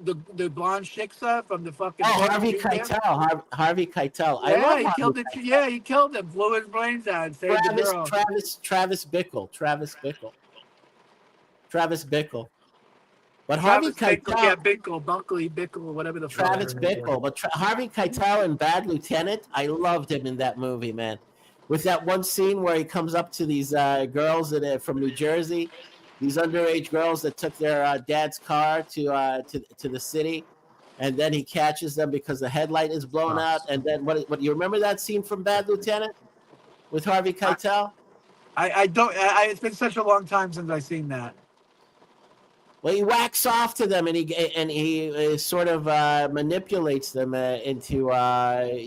blonde shiksa from the fucking. Oh, Harvey Keitel. Harvey Keitel. Yeah, he killed him. Blew his brains out. And saved the girl. Travis Bickle. But Harvey Keitel. Yeah, Buckley, whatever the fuck. Travis Bickle. But Harvey Keitel in Bad Lieutenant, I loved him in that movie, man. With that one scene where he comes up to these girls from New Jersey, these underage girls that took their dad's car to the city, and then he catches them because the headlight is blown out. And then what you remember that scene from Bad Lieutenant with Harvey Keitel? I don't. It's been such a long time since I've seen that. Well, he whacks off to them, and he sort of manipulates them into His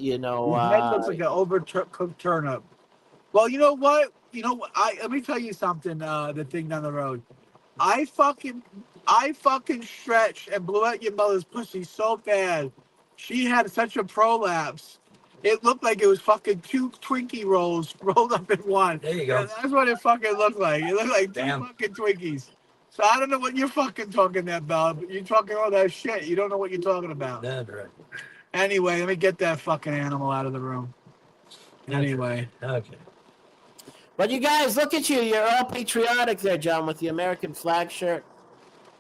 head looks like an overcooked turnip. Well, you know what? Let me tell you something. The thing down the road, I fucking stretched and blew out your mother's pussy so bad. She had such a prolapse. It looked like it was fucking 2 Twinkie rolls rolled up in one. There you go. And that's what it fucking looked like. It looked like 2 fucking Twinkies. So I don't know what you're fucking talking about, but you're talking all that shit. You don't know what you're talking about. That's right. Anyway, let me get that fucking animal out of the room. Anyway. Okay. But you guys, look at you. You're all patriotic there, John, with the American flag shirt.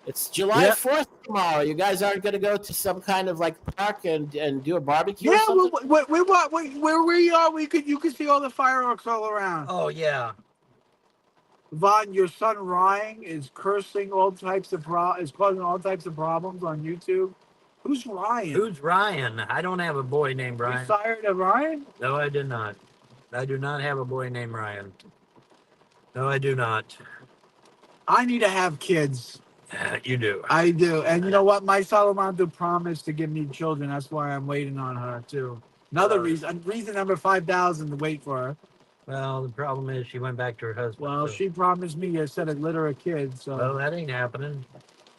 It's July 4th tomorrow. You guys aren't going to go to some kind of like park and do a barbecue or something? Where we are, you could see all the fireworks all around. Oh yeah. Vaughn, your son Ryan is cursing all types of is causing all types of problems on YouTube. Who's Ryan? Who's Ryan? I don't have a boy named Ryan. You sired of Ryan? No, I did not. I do not have a boy named Ryan. No, I do not. I need to have kids. You do. I do. And you know what? My Salamanca promised to give me children. That's why I'm waiting on her, too. Another reason number 5,000 to wait for her. Well, the problem is she went back to her husband. Well, she promised me a set of litter of kids. So. Well, that ain't happening.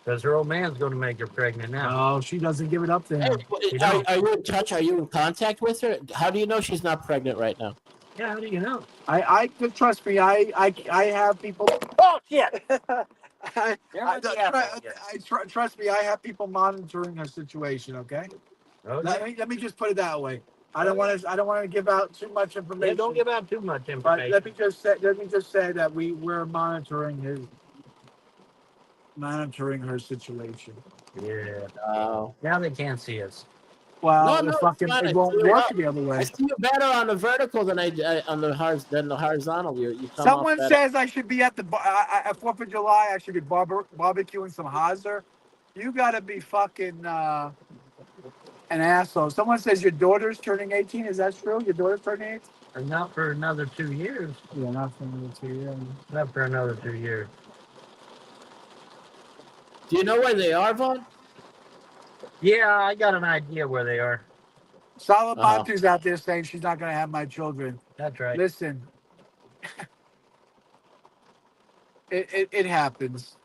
Because her old man's going to make her pregnant now. Oh, she doesn't give it up to him. Hey, are you in touch? Are you in contact with her? How do you know she's not pregnant right now? Yeah, how do you know? I trust me. I have people. Oh shit! Trust me. I have people monitoring her situation. Okay. Okay. Let me just put it that way. I don't want to give out too much information. Yeah, don't give out too much information. But let me just say that we're monitoring her situation. Yeah. Oh. Now they can't see us. Well, No, it won't work the other way. I see you better on the vertical than on the horizontal. You come Someone says I should be at the at 4th of July. I should be barbecuing some Hazer. You gotta be fucking an asshole. Someone says your daughter's turning 18. Is that true? Your daughter's turning 18? Not for another 2 years. Yeah, not for another 2 years. Not for another 2 years. Do you know where they are, Vaughn? Yeah, I got an idea where they are. Salamantu's out there saying she's not going to have my children. That's right. Listen, it happens.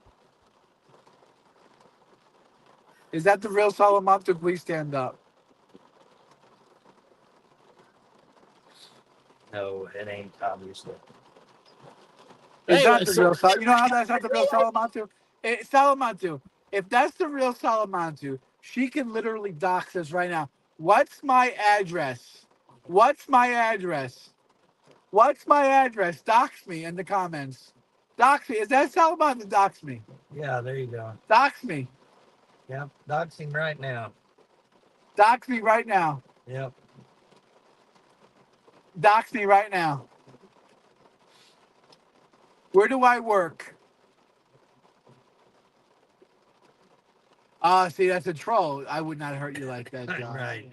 Is that the real Salamantu? Please stand up. No, it ain't, obviously. It's not the real Salamantu. You know how that's not the real Salamantu? Salamantu, if that's the real Salamantu, she can literally dox us right now. What's my address? What's my address? What's my address? Dox me in the comments. Dox me. Is that Salamantu? Dox me. Yeah, there you go. Dox me. Yep, doxing right now. Dox me right now. Yep. Dox me right now. Where do I work? See, that's a troll. I would not hurt you like that, John. Right.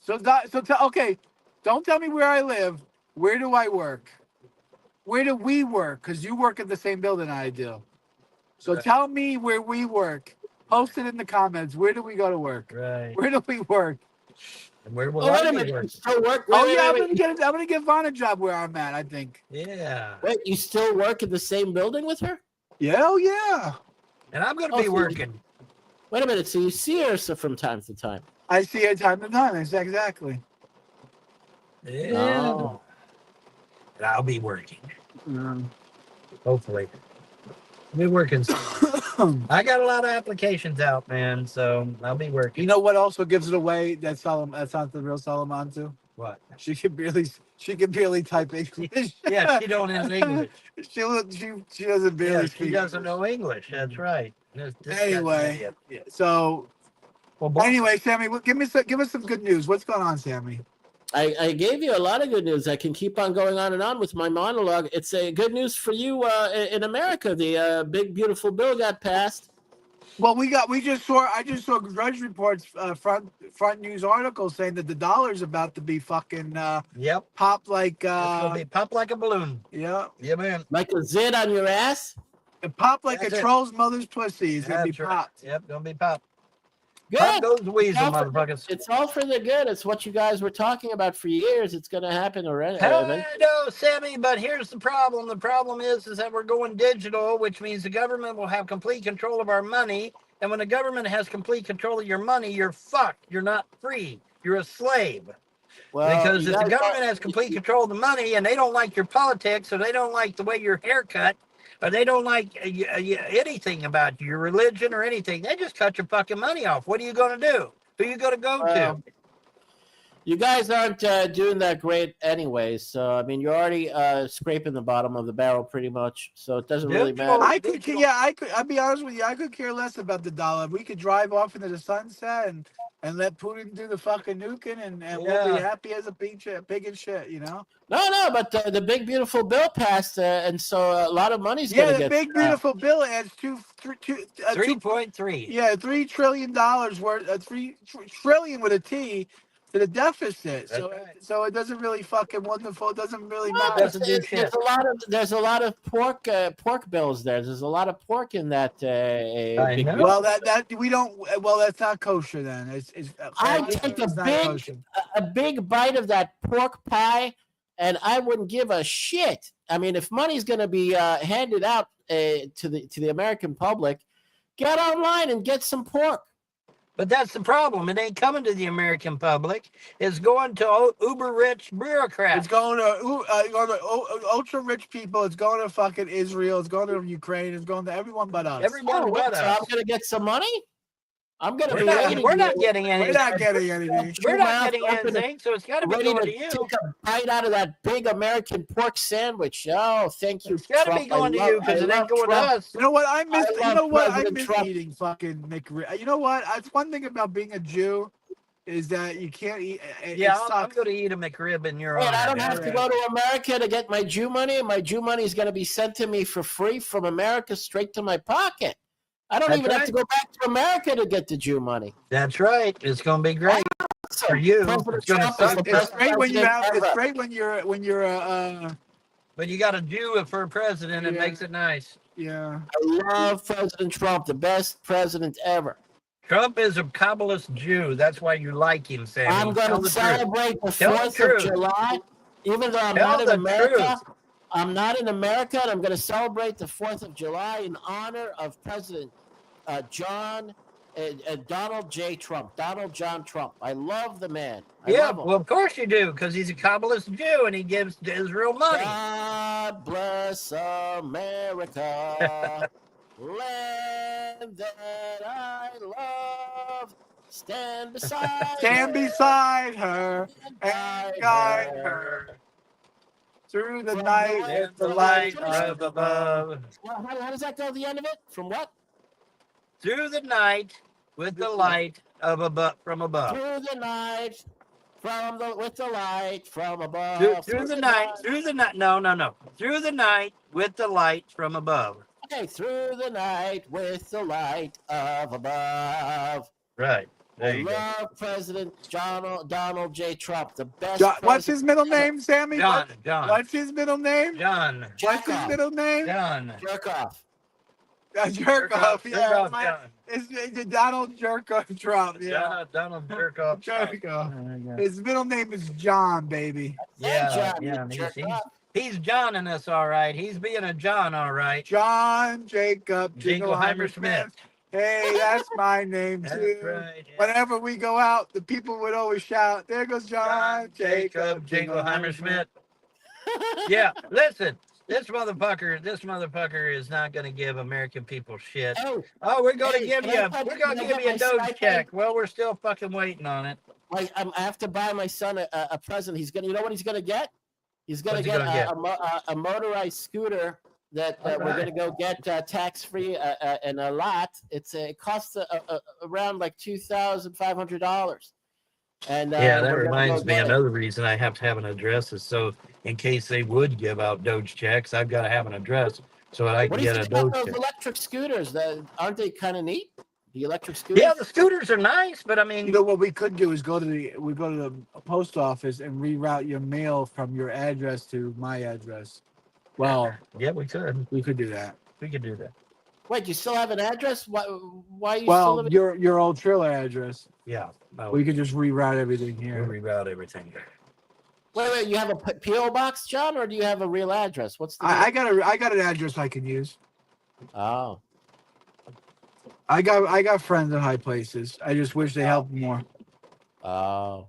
Okay, don't tell me where I live. Where do I work? Where do we work? Because you work in the same building I do. So tell me where we work. Post it in the comments. Where do we go to work? Right. Where do we work? And where will wait a I minute. work? You still work? I'm gonna give Vaughn a job where I'm at, I think. Yeah. Wait, you still work in the same building with her? Yeah, oh yeah. And I'm going to be working. Wait a minute. So you see her from time to time? I see her time to time. Exactly. Yeah. Oh. And I'll be working. Mm. Hopefully. I'll be working soon. I got a lot of applications out, man, so I'll be working. You know what also gives it away? That's not the real Salamantu. What? She can barely type English. Yeah, she don't know English. she doesn't barely speak. She doesn't know English. That's right. Anyway, so anyway, Sammy, give us some good news. What's going on, Sammy? I gave you a lot of good news. I can keep on going on and on with my monologue. It's a good news for you in America. The big beautiful bill got passed. Well, I just saw Drudge Report's front news article saying that the dollar's about to be fucking pop like it's gonna be pop like a balloon. Yeah. Yeah, man. Like a zit on your ass? It pop like a troll's mother's pussy. It's gonna be popped. Yep, gonna be popped. Good. Pop those weasel motherfuckers. It's all for the good. It's what you guys were talking about for years. It's going to happen already. I know, Sammy, but here's the problem. The problem is that we're going digital, which means the government will have complete control of our money. And when the government has complete control of your money, you're fucked. You're not free. You're a slave. Well, because if the government has complete control of the money and they don't like your politics or they don't like the way your haircut or they don't like anything about your religion or anything, they just cut your fucking money off. What are you going to do? Who are you going to go to? You guys aren't doing that great anyway. So I mean, you're already scraping the bottom of the barrel pretty much. So it doesn't really matter. I could. I'll be honest with you. I could care less about the dollar. We could drive off into the sunset and let Putin do the fucking nuking, and we'll be happy as a pig and shit. You know. No, but the big beautiful bill passed, and so a lot of money's Yeah, going to the get. big beautiful bill adds 3.3. Yeah, $3 trillion worth. $3 trillion with a T to the deficit. So it doesn't really fucking wonderful. It doesn't really matter. Doesn't do shit. There's a lot of pork bills there. There's a lot of pork in that. I know. Well, that we don't. Well, that's not kosher then. I take a big bite of that pork pie, and I wouldn't give a shit. I mean, if money's going to be handed out to the American public, get online and get some pork. But that's the problem. It ain't coming to the American public. It's going to uber rich bureaucrats. It's going to ultra rich people. It's going to fucking Israel. It's going to Ukraine. It's going to everyone but us. Everyone but us. So I'm going to get some money. I'm going to be. We're not getting anything. We're not getting anything. We're not getting anything. So it's got to be going to you. Take a bite out of that big American pork sandwich. Oh, thank you. It's got to be going to you because it ain't going to us. You know what? I miss Trump. eating fucking McRib. You know what? That's one thing about being a Jew is that you can't eat. I'm going to eat a McRib in your honor. I don't have to go to America to get my Jew money. My Jew money is going to be sent to me for free from America straight to my pocket. I don't even have to go back to America to get the Jew money. That's right. It's going to be great for you. It's great when you have. It's great when you're But you got a Jew for a president. It makes it nice. Yeah. I love President Trump, the best president ever. Trump is a Kabbalist Jew. That's why you like him, Sammy. I'm going to celebrate the 4th of July, even though I'm Tell not in the America. truth. I'm not in America, and I'm going to celebrate the 4th of July in honor of President Donald John Trump. I love the man. I love him. Well, of course you do, because he's a Kabbalist Jew, and he gives to Israel money. God bless America, land that I love. Stand beside her and guide her. Through the night with the light of above. How does that go? The end of it? From what? Through the night with the light of above from above. Through the night with the light from above. Through the night. No. Through the night with the light from above. Okay, through the night with the light of above. Right. There you love President Donald J. Trump, the best. What's his middle name, Sammy? John. What's his middle name? John. What's his middle name? John. Jerkoff. Jerkoff. Yeah. It's Donald Jerkoff Trump. Yeah. Donald Jerkoff. Jerkoff. His middle name is John, baby. Yeah. He's Johning us, all right. He's being a John, all right. John Jacob Jingleheimer Smith. Hey, that's my name too. Right, yeah. Whenever we go out, the people would always shout, "There goes John Jacob Jingleheimer Smith." Yeah, listen, this motherfucker is not going to give American people shit. We're going to give you a Doge check. Well, we're still fucking waiting on it. Like I have to buy my son a present. You know what he's going to get? He's going to get a motorized scooter that we're going to go get tax-free and a lot. It costs around like $2,500. And that reminds me. Another reason I have to have an address is so in case they would give out Doge checks, I've got to have an address so that I can get a Doge check. Those electric scooters, aren't they kind of neat? The electric scooters. Yeah, the scooters are nice, but I mean, you know what we could do is go to the post office and reroute your mail from your address to my address. Well, yeah, we could. We could do that. We could do that. Wait, you still have an address? Why are you still living? your old trailer address. Yeah. We could just reroute everything here. We'll reroute everything here. Wait, you have a PO box, John, or do you have a real address? What's the I got an address I can use. Oh. I got friends in high places. I just wish they helped more. Oh.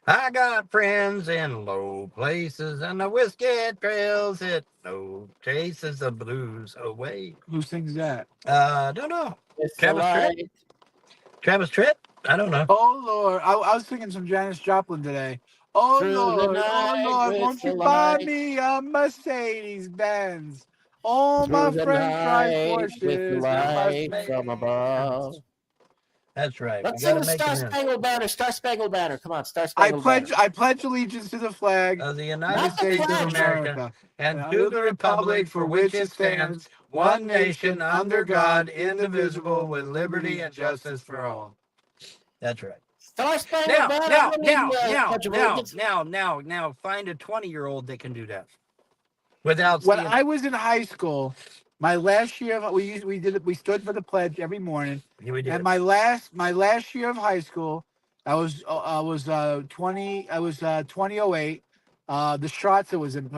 I got friends in low places, and the whiskey trails it. No chases the blues away. Who sings that? Don't know. It's Travis Tritt? I don't know. Oh Lord, I was singing some Janis Joplin today. Oh Through the Lord, night with won't the you buy light. me a Mercedes Benz? All my Through the friends drive night with the Porsches. We must light make from above. That's right. Let's We sing got to the make Star them in. Spangled Banner. Star Spangled Banner. Come on, Star Spangled Banner. I pledge allegiance to the flag Of the United Not the States of flag. America and to the republic for which it stands, one nation under God, indivisible, with liberty and justice for all. That's right. Star Spangled Banner. I don't need Pledge of Allegiance. Now, find a 20-year-old that can do that without When seeing. I was in high school, my last year of we stood for the pledge every morning. Yeah, we did. And my last year of high school, I was 2008. The Stratza was in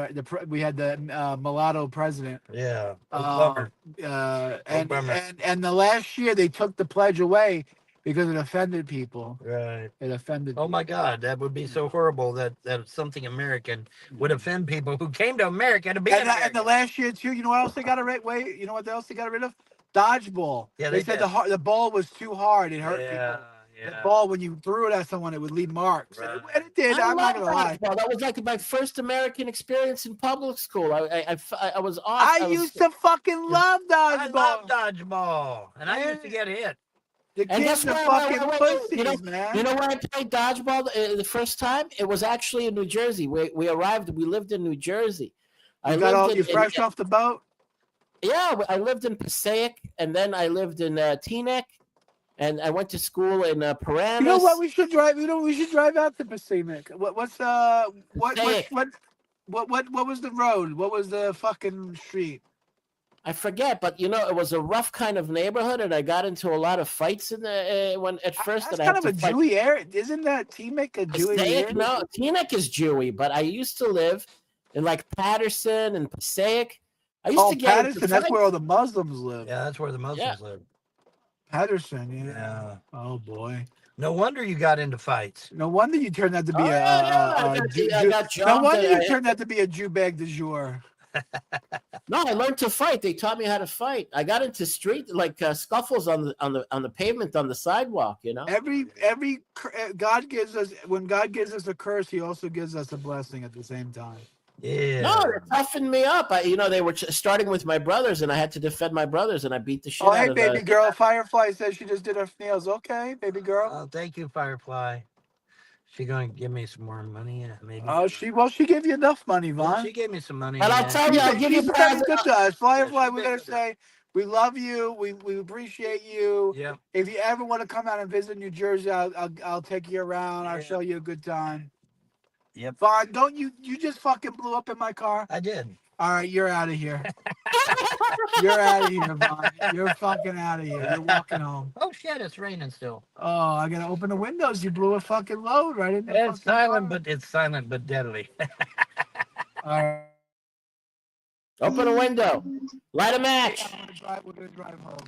we had the mulatto president. Yeah. Bummer. And the last year they took the pledge away because it offended people. Right. It offended. Oh my God, that would be so horrible that something American would offend people who came to America to be American. And the last year too, you know what else they got rid of? You know what else they got rid of? Dodgeball. Yeah, they said did. the ball was too hard. It hurt people. Yeah. The ball, when you threw it at someone, it would leave marks. Right. And it did. I'm not gonna lie. That was like my first American experience in public school. I was off. I used to fucking love dodgeball. I love dodgeball, and I used to get hit. The kids are fucking pussies, man. You know where I played dodgeball the first time? It was actually in New Jersey. We lived in New Jersey. You got all you fresh off the boat? Yeah, I lived in Passaic, and then I lived in Teaneck, and I went to school in Paramus. You know what? We should drive. We should drive out to Passaic. What was the road? What was the fucking street? I forget, but it was a rough kind of neighborhood, and I got into a lot of fights in the at first. That's kind of a Jewy area, isn't that Teaneck a Jewy area? No, Teaneck is Jewy, but I used to live in like Patterson and Passaic. I used to get Patterson. That's where all the Muslims live. Yeah, that's where the Muslims live. Patterson, yeah. Oh boy. No wonder you got into fights. No wonder you turned out to be turned out to be a Jew bag du jour. No, I learned to fight. They taught me how to fight. I got into street scuffles on the pavement on the sidewalk. Every God gives us, when God gives us a curse, He also gives us a blessing at the same time. Yeah. No, they toughened me up. They were starting with my brothers, and I had to defend my brothers, and I beat the shit out of them. Oh, hey, baby girl. Firefly says she just did her nails. Okay, baby girl. Oh, thank you, Firefly. She gonna give me some more money, maybe. Oh, she gave you enough money, Vaughn. Well, she gave me some money. And I'll tell you, I'll give you good to us. Firefly, we gotta say we love you. We appreciate you. Yeah. If you ever want to come out and visit New Jersey, I'll take you around. I'll show you a good time. Yep. Vaughn, don't you just fucking blew up in my car? I did. All right, you're out of here. You're out of here, Vaughn. You're fucking out of here. You're walking home. Oh shit, it's raining still. Oh, I gotta open the windows. You blew a fucking load right in It's silent, but deadly. All right. Open a window. Light a match. We're gonna drive home.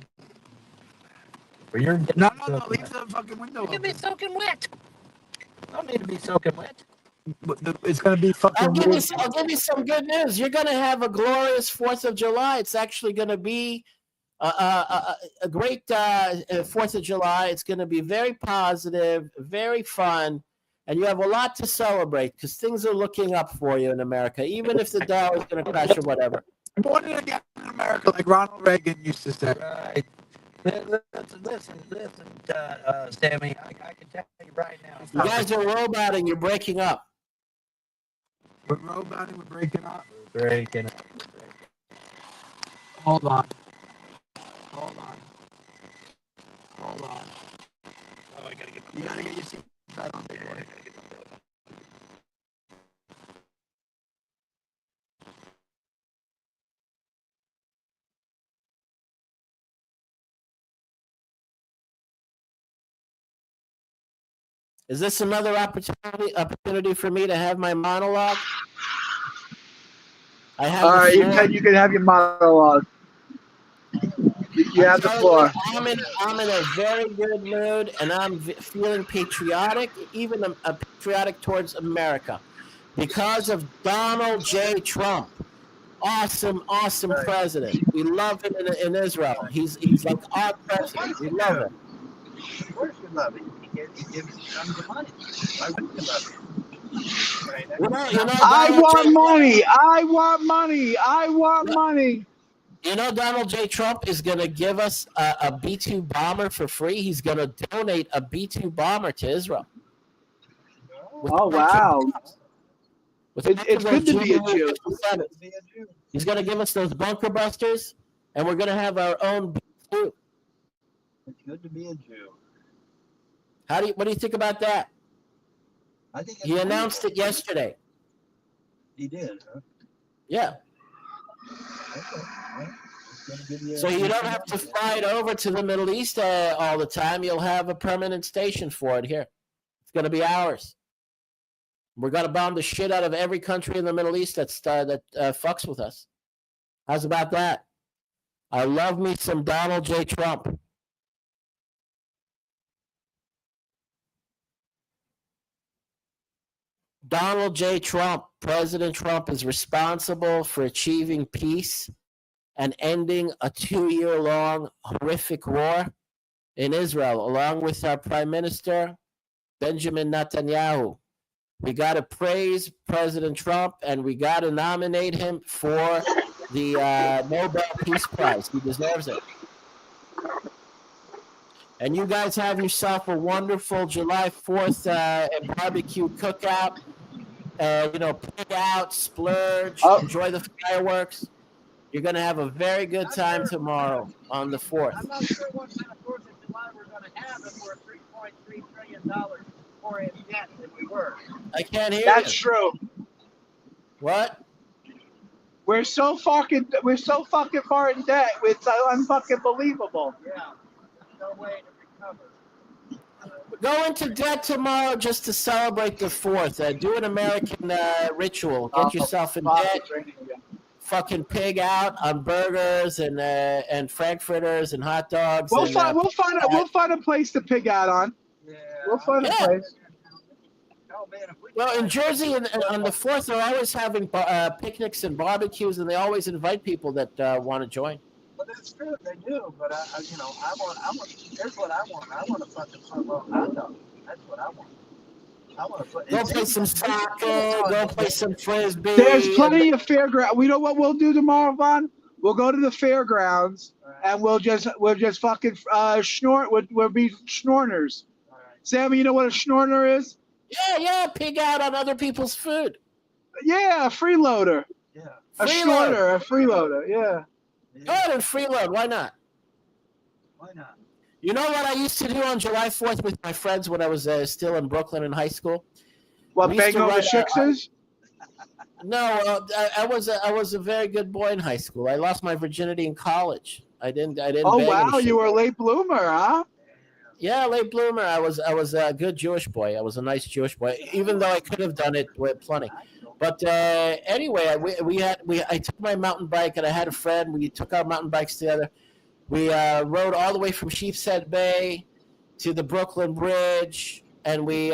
No, leave the fucking window open. You can be soaking wet. Don't need to be soaking wet. It's gonna be fucking. I'll give you some good news. You're gonna have a glorious 4th of July. It's actually gonna be a great 4th of July. It's gonna be very positive, very fun, and you have a lot to celebrate because things are looking up for you in America, even if the dollar is gonna crash or whatever. Born again in America, like Ronald Reagan used to say. Right. Listen, Sammy. I can tell you right now. You guys are roboting. You're breaking up. We're roboting. We're breaking up. Breaking up. Hold on. Oh, I gotta get. You gotta get your seat back on, big boy. Is this another opportunity for me to have my monologue? I have. All right, you can have your monologue. You have the floor. I'm in a very good mood, and I'm feeling patriotic, even patriotic towards America, because of Donald J. Trump. Awesome president. We love him in Israel. He's like our president. We love him. Of course you love it. He gives you tons of money. Why wouldn't you love him? I want money. I want money. I want money. You know, Donald J. Trump is going to give us a B-2 bomber for free. He's going to donate a B-2 bomber to Israel. Oh, wow. It's good to be a Jew. He's going to give us those bunker busters, and we're going to have our own B-2. It's good to be a Jew. What do you think about that? I think he announced it yesterday. He did, huh? Yeah. Okay. So you don't have to fly it over to the Middle East all the time. You'll have a permanent station for it here. It's going to be ours. We're going to bomb the shit out of every country in the Middle East that fucks with us. How's about that? I love me some Donald J. Trump. Donald J. Trump, President Trump, is responsible for achieving peace and ending a 2-year-long horrific war in Israel, along with our Prime Minister, Benjamin Netanyahu. We got to praise President Trump, and we got to nominate him for the Nobel Peace Prize. He deserves it. And you guys have yourself a wonderful July 4th barbecue cookout. Pig out, splurge, enjoy the fireworks. You're going to have a very good time tomorrow on the 4th. I'm not sure what kind of 4th of July we're going to have if we're $3.3 trillion more in debt than we were. I can't hear That's you. true. What? We're so fucking far in debt. It's unfucking believable. Yeah. There's no way to recover. Go into debt tomorrow just to celebrate the 4th. Do an American ritual. Get yourself in debt. Fucking pig out on burgers and frankfurters and hot dogs. We'll find a place to pig out on. Yeah. We'll find a place. Well, in Jersey, on the 4th, they're always having picnics and barbecues, and they always invite people that want to join. Well, that's true. They do, but I want. Here's what I want. I want a fucking front-row hot dog. That's what I want. I want to put. Go play some soccer. Go play some frisbee. There's plenty of fairground. We know what we'll do tomorrow, Vaughn. We'll go to the fairgrounds and we'll just fucking snort. We'll be schnorners. All right. Sammy, you know what a schnorner is? Yeah. Pig out on other people's food. Yeah, a freeloader. Yeah. A snorter, a freeloader. Yeah. Go ahead and freeload. Why not? Why not? You know what I used to do on July 4th with my friends when I was still in Brooklyn in high school? What, bang on the Sixers? No, I was a very good boy in high school. I lost my virginity in college. I didn't. Oh bang wow, any you were a late bloomer, huh? Yeah, late bloomer. I was a good Jewish boy. I was a nice Jewish boy, even though I could have done it with plenty. But anyway, I took my mountain bike, and I had a friend. We took our mountain bikes together. We rode all the way from Sheepshead Bay to the Brooklyn Bridge, and we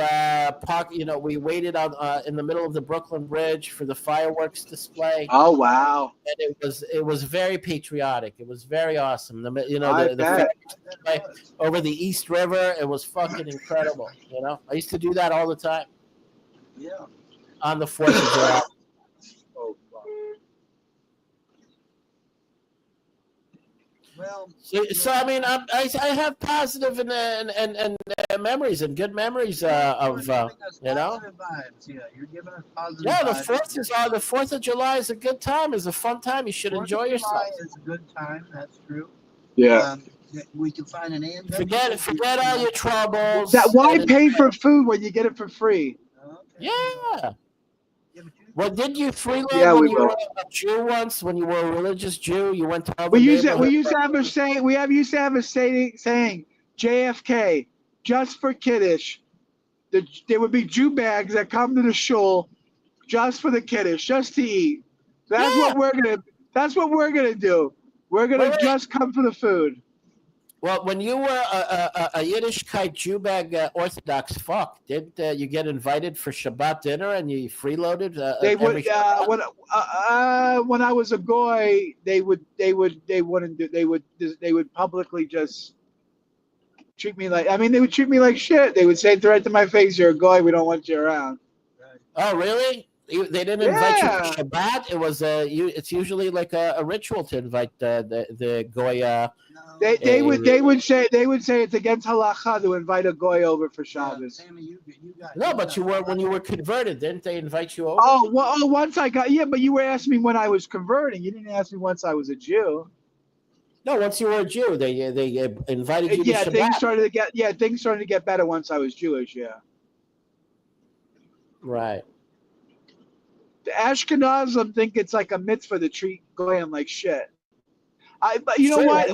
we waited on in the middle of the Brooklyn Bridge for the fireworks display. Oh wow! And it was very patriotic. It was very awesome. The display over the East River. It was fucking incredible. I used to do that all the time. Yeah. On the 4th of July. Well, so I mean, I have positive and memories and good memories of vibes. Yeah, you're giving us positive. Yeah, the vibes. the 4th of July is a good time. It's a fun time. You should enjoy yourself. It's a good time. That's true. Yeah. We can find an AM. Forget all your troubles. Why pay for food when you get it for free? Okay. Yeah. Well, did you freeload when you were a Jew once? When you were a religious Jew, you went to all the We used to have a saying. We used to have a saying. JFK, just for kiddush. There would be Jew bags that come to the shul, just for the kiddush, just to eat. That's what we're gonna do. We're gonna just come for the food. Well, when you were a Yiddishkeit Jew bag Orthodox fuck, did you get invited for Shabbat dinner and you freeloaded? They would when I was a goy, they would publicly just treat me like. I mean, they would treat me like shit. They would say right to my face, "You're a goy. We don't want you around." Oh, really? They didn't invite you to Shabbat. It was it's usually like a ritual to invite the goya. They would say it's against halacha to invite a goy over for Shabbos. No, but when you were converted, didn't they invite you over? Oh, well, once I got but you were asking me when I was converting. You didn't ask me once I was a Jew. No, once you were a Jew, they invited you to Shabbat. Things started to get better once I was Jewish. Yeah. Right. The Ashkenazim think it's like a mitzvah to treat goyim like shit. But you know what?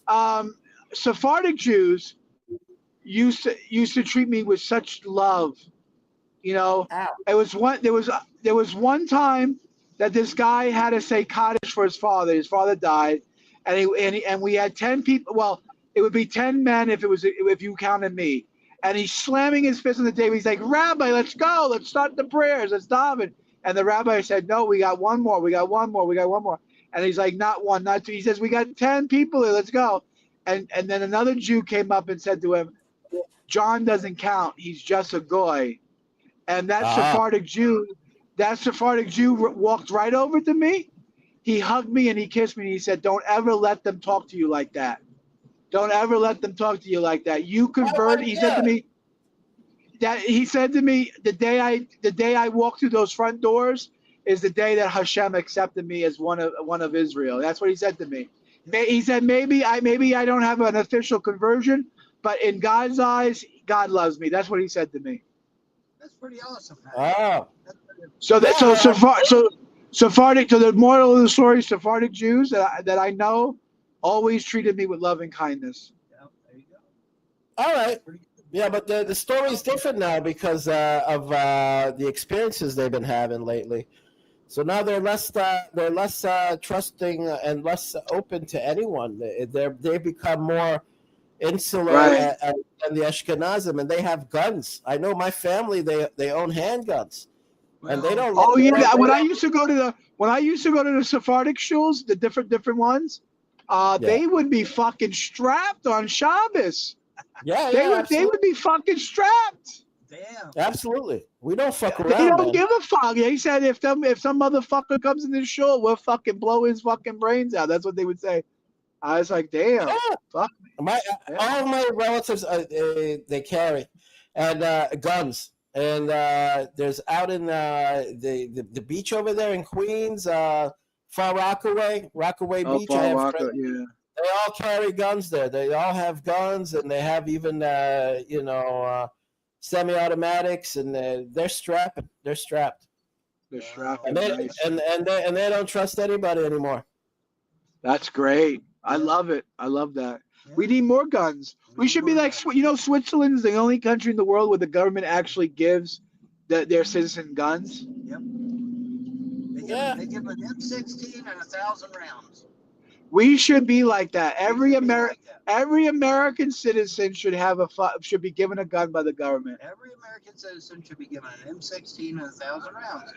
So Sephardic Jews used to treat me with such love. You know, there was one time that this guy had to say Kaddish for his father. His father died, and we had 10 people. Well, it would be 10 men if you counted me. And he's slamming his fist on the table. He's like, "Rabbi, let's go. Let's start the prayers. Let's daven." And the rabbi said, "No, we got one more. We got one more. We got one more." And he's like, "Not one, not two." He says, "We got 10 people here. Let's go." And then another Jew came up and said to him, "John doesn't count. He's just a goy." And that Sephardic Jew walked right over to me. He hugged me and he kissed me and he said, "Don't ever let them talk to you like that. Don't ever let them talk to you like that. You convert." He said to me, the day I walked through those front doors is the day that Hashem accepted me as one of Israel. That's what he said to me. He said, maybe I don't have an official conversion, but in God's eyes, God loves me. That's what he said to me. That's pretty awesome. Oh. So Sephardic. So the moral of the story: Sephardic Jews that I know always treated me with love and kindness. Yeah, there you go. All right. Yeah, but the story is different now because of the experiences they've been having lately. So now they're less trusting and less open to anyone. They become more insular than the Ashkenazim, and they have guns. I know my family; they own handguns, and they don't. Oh yeah, when I used to go to the Sephardic shuls, the different ones, they would be fucking strapped on Shabbos. They would be fucking strapped. Damn. Absolutely. We don't fuck around. They don't give a fuck. They said if some motherfucker comes in this shul, we'll fucking blow his fucking brains out. That's what they would say. I was like, damn. Yeah. Fuck. All of my relatives they carry and guns. And there's out in the beach over there in Queens, Far Rockaway Beach. They all carry guns there. They all have guns, and they have even semi-automatics, and they're strapped. They're strapped. And they don't trust anybody anymore. That's great. I love it. I love that. Yeah. We need more guns. We should be like, Switzerland is the only country in the world where the government actually gives their citizen guns. Yep. They give an M16 and 1,000 rounds. We should be like that. Every American citizen should be given a gun by the government. Every American citizen should be given an M16 and 1,000 rounds.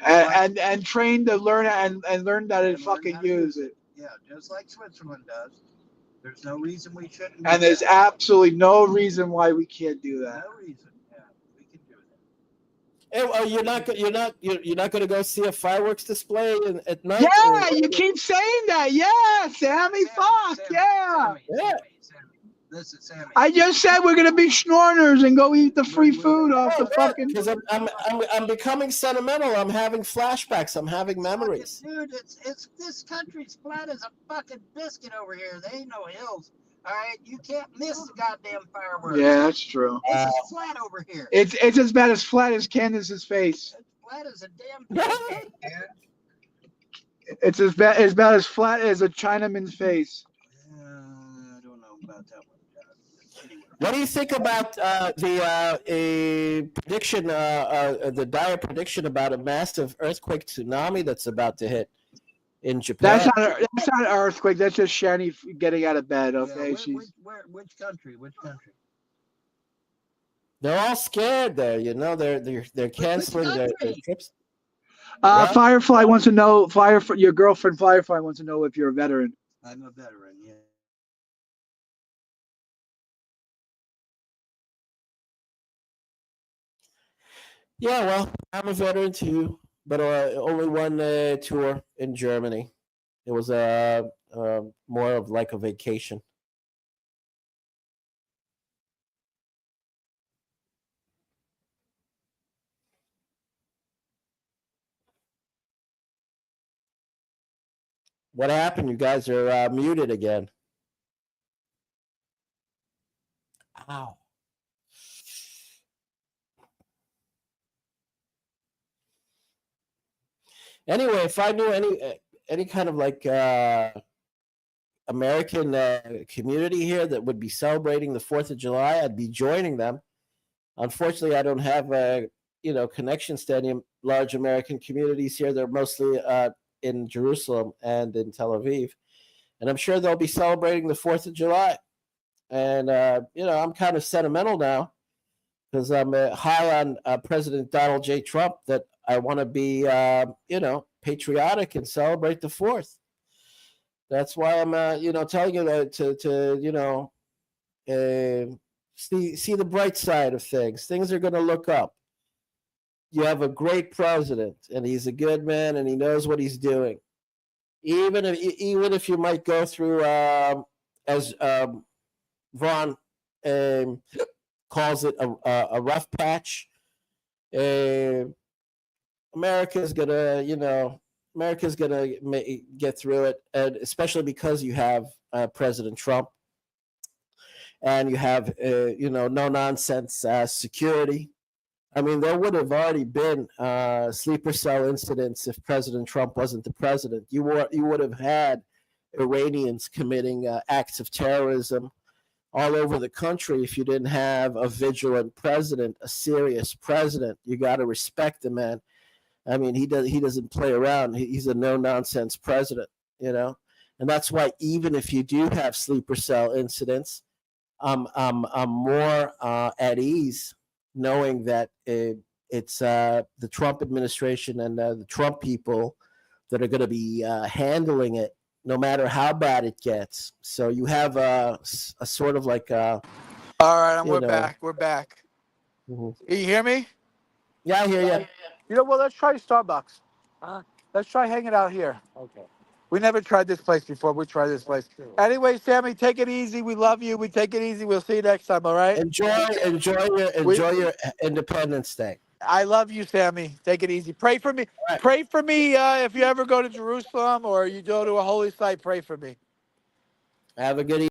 And trained to learn and learn how to fucking use it. Yeah, just like Switzerland does. There's no reason we shouldn't. And there's absolutely no reason why we can't do that. No reason. Yeah, we can do that. Hey, well, you're not going to go see a fireworks display at night? Yeah, you keep saying that. Yeah, Sammy. Fuck yeah. Sammy. Listen, Sammy. I just said we're gonna be schnorners and go eat the free food off the fucking. Because I'm becoming sentimental. I'm having flashbacks. I'm having memories. Dude, it's this country's flat as a fucking biscuit over here. There ain't no hills. All right, you can't miss the goddamn fireworks. Yeah, that's true. It's flat over here. It's as bad as flat as Candace's face. It's flat as a damn biscuit, man. It's about as flat as a Chinaman's face. I don't know about that one. What do you think about the prediction, the dire prediction about a massive earthquake tsunami that's about to hit in Japan? That's not an earthquake. That's just Shani getting out of bed. Okay, yeah, which country? Which country? They're all scared there. They're canceling their trips. Firefly wants to know. Your girlfriend Firefly wants to know if you're a veteran. I'm a veteran. Yeah. Yeah, well, I'm a veteran too, but only one tour in Germany. It was more of like a vacation. What happened? You guys are muted again. Ow. Anyway, if I knew any kind of like American community here that would be celebrating the 4th of July, I'd be joining them. Unfortunately, I don't have connections to any large American communities here. They're mostly in Jerusalem and in Tel Aviv, and I'm sure they'll be celebrating the 4th of July. And I'm kind of sentimental now because I'm high on President Donald J. Trump that I want to be patriotic and celebrate the 4th. That's why I'm telling you to see the bright side of things. Things are going to look up. You have a great president, and he's a good man, and he knows what he's doing. Even if you might go through, as Ron calls it, a rough patch. America's gonna get through it, and especially because you have President Trump. And you have, no nonsense security. I mean, there would have already been sleeper cell incidents if President Trump wasn't the president. You would have had Iranians committing acts of terrorism all over the country if you didn't have a vigilant president, a serious president. You got to respect the man. I mean, he doesn't play around. He's a no nonsense president, and that's why even if you do have sleeper cell incidents, I'm more at ease knowing that it's the Trump administration and the Trump people that are going to be handling it, no matter how bad it gets. So you have a sort of like a. All right, we're back. We're back. Mhm. Can you hear me? Yeah, I hear you. Well, let's try Starbucks. Let's try hanging out here. Okay. We never tried this place before. We try this place. Anyway, Sammy, take it easy. We love you. We take it easy. We'll see you next time. All right. Enjoy your Independence Day. I love you, Sammy. Take it easy. Pray for me. Right. Pray for me if you ever go to Jerusalem or you go to a holy site. Pray for me. Have a good evening.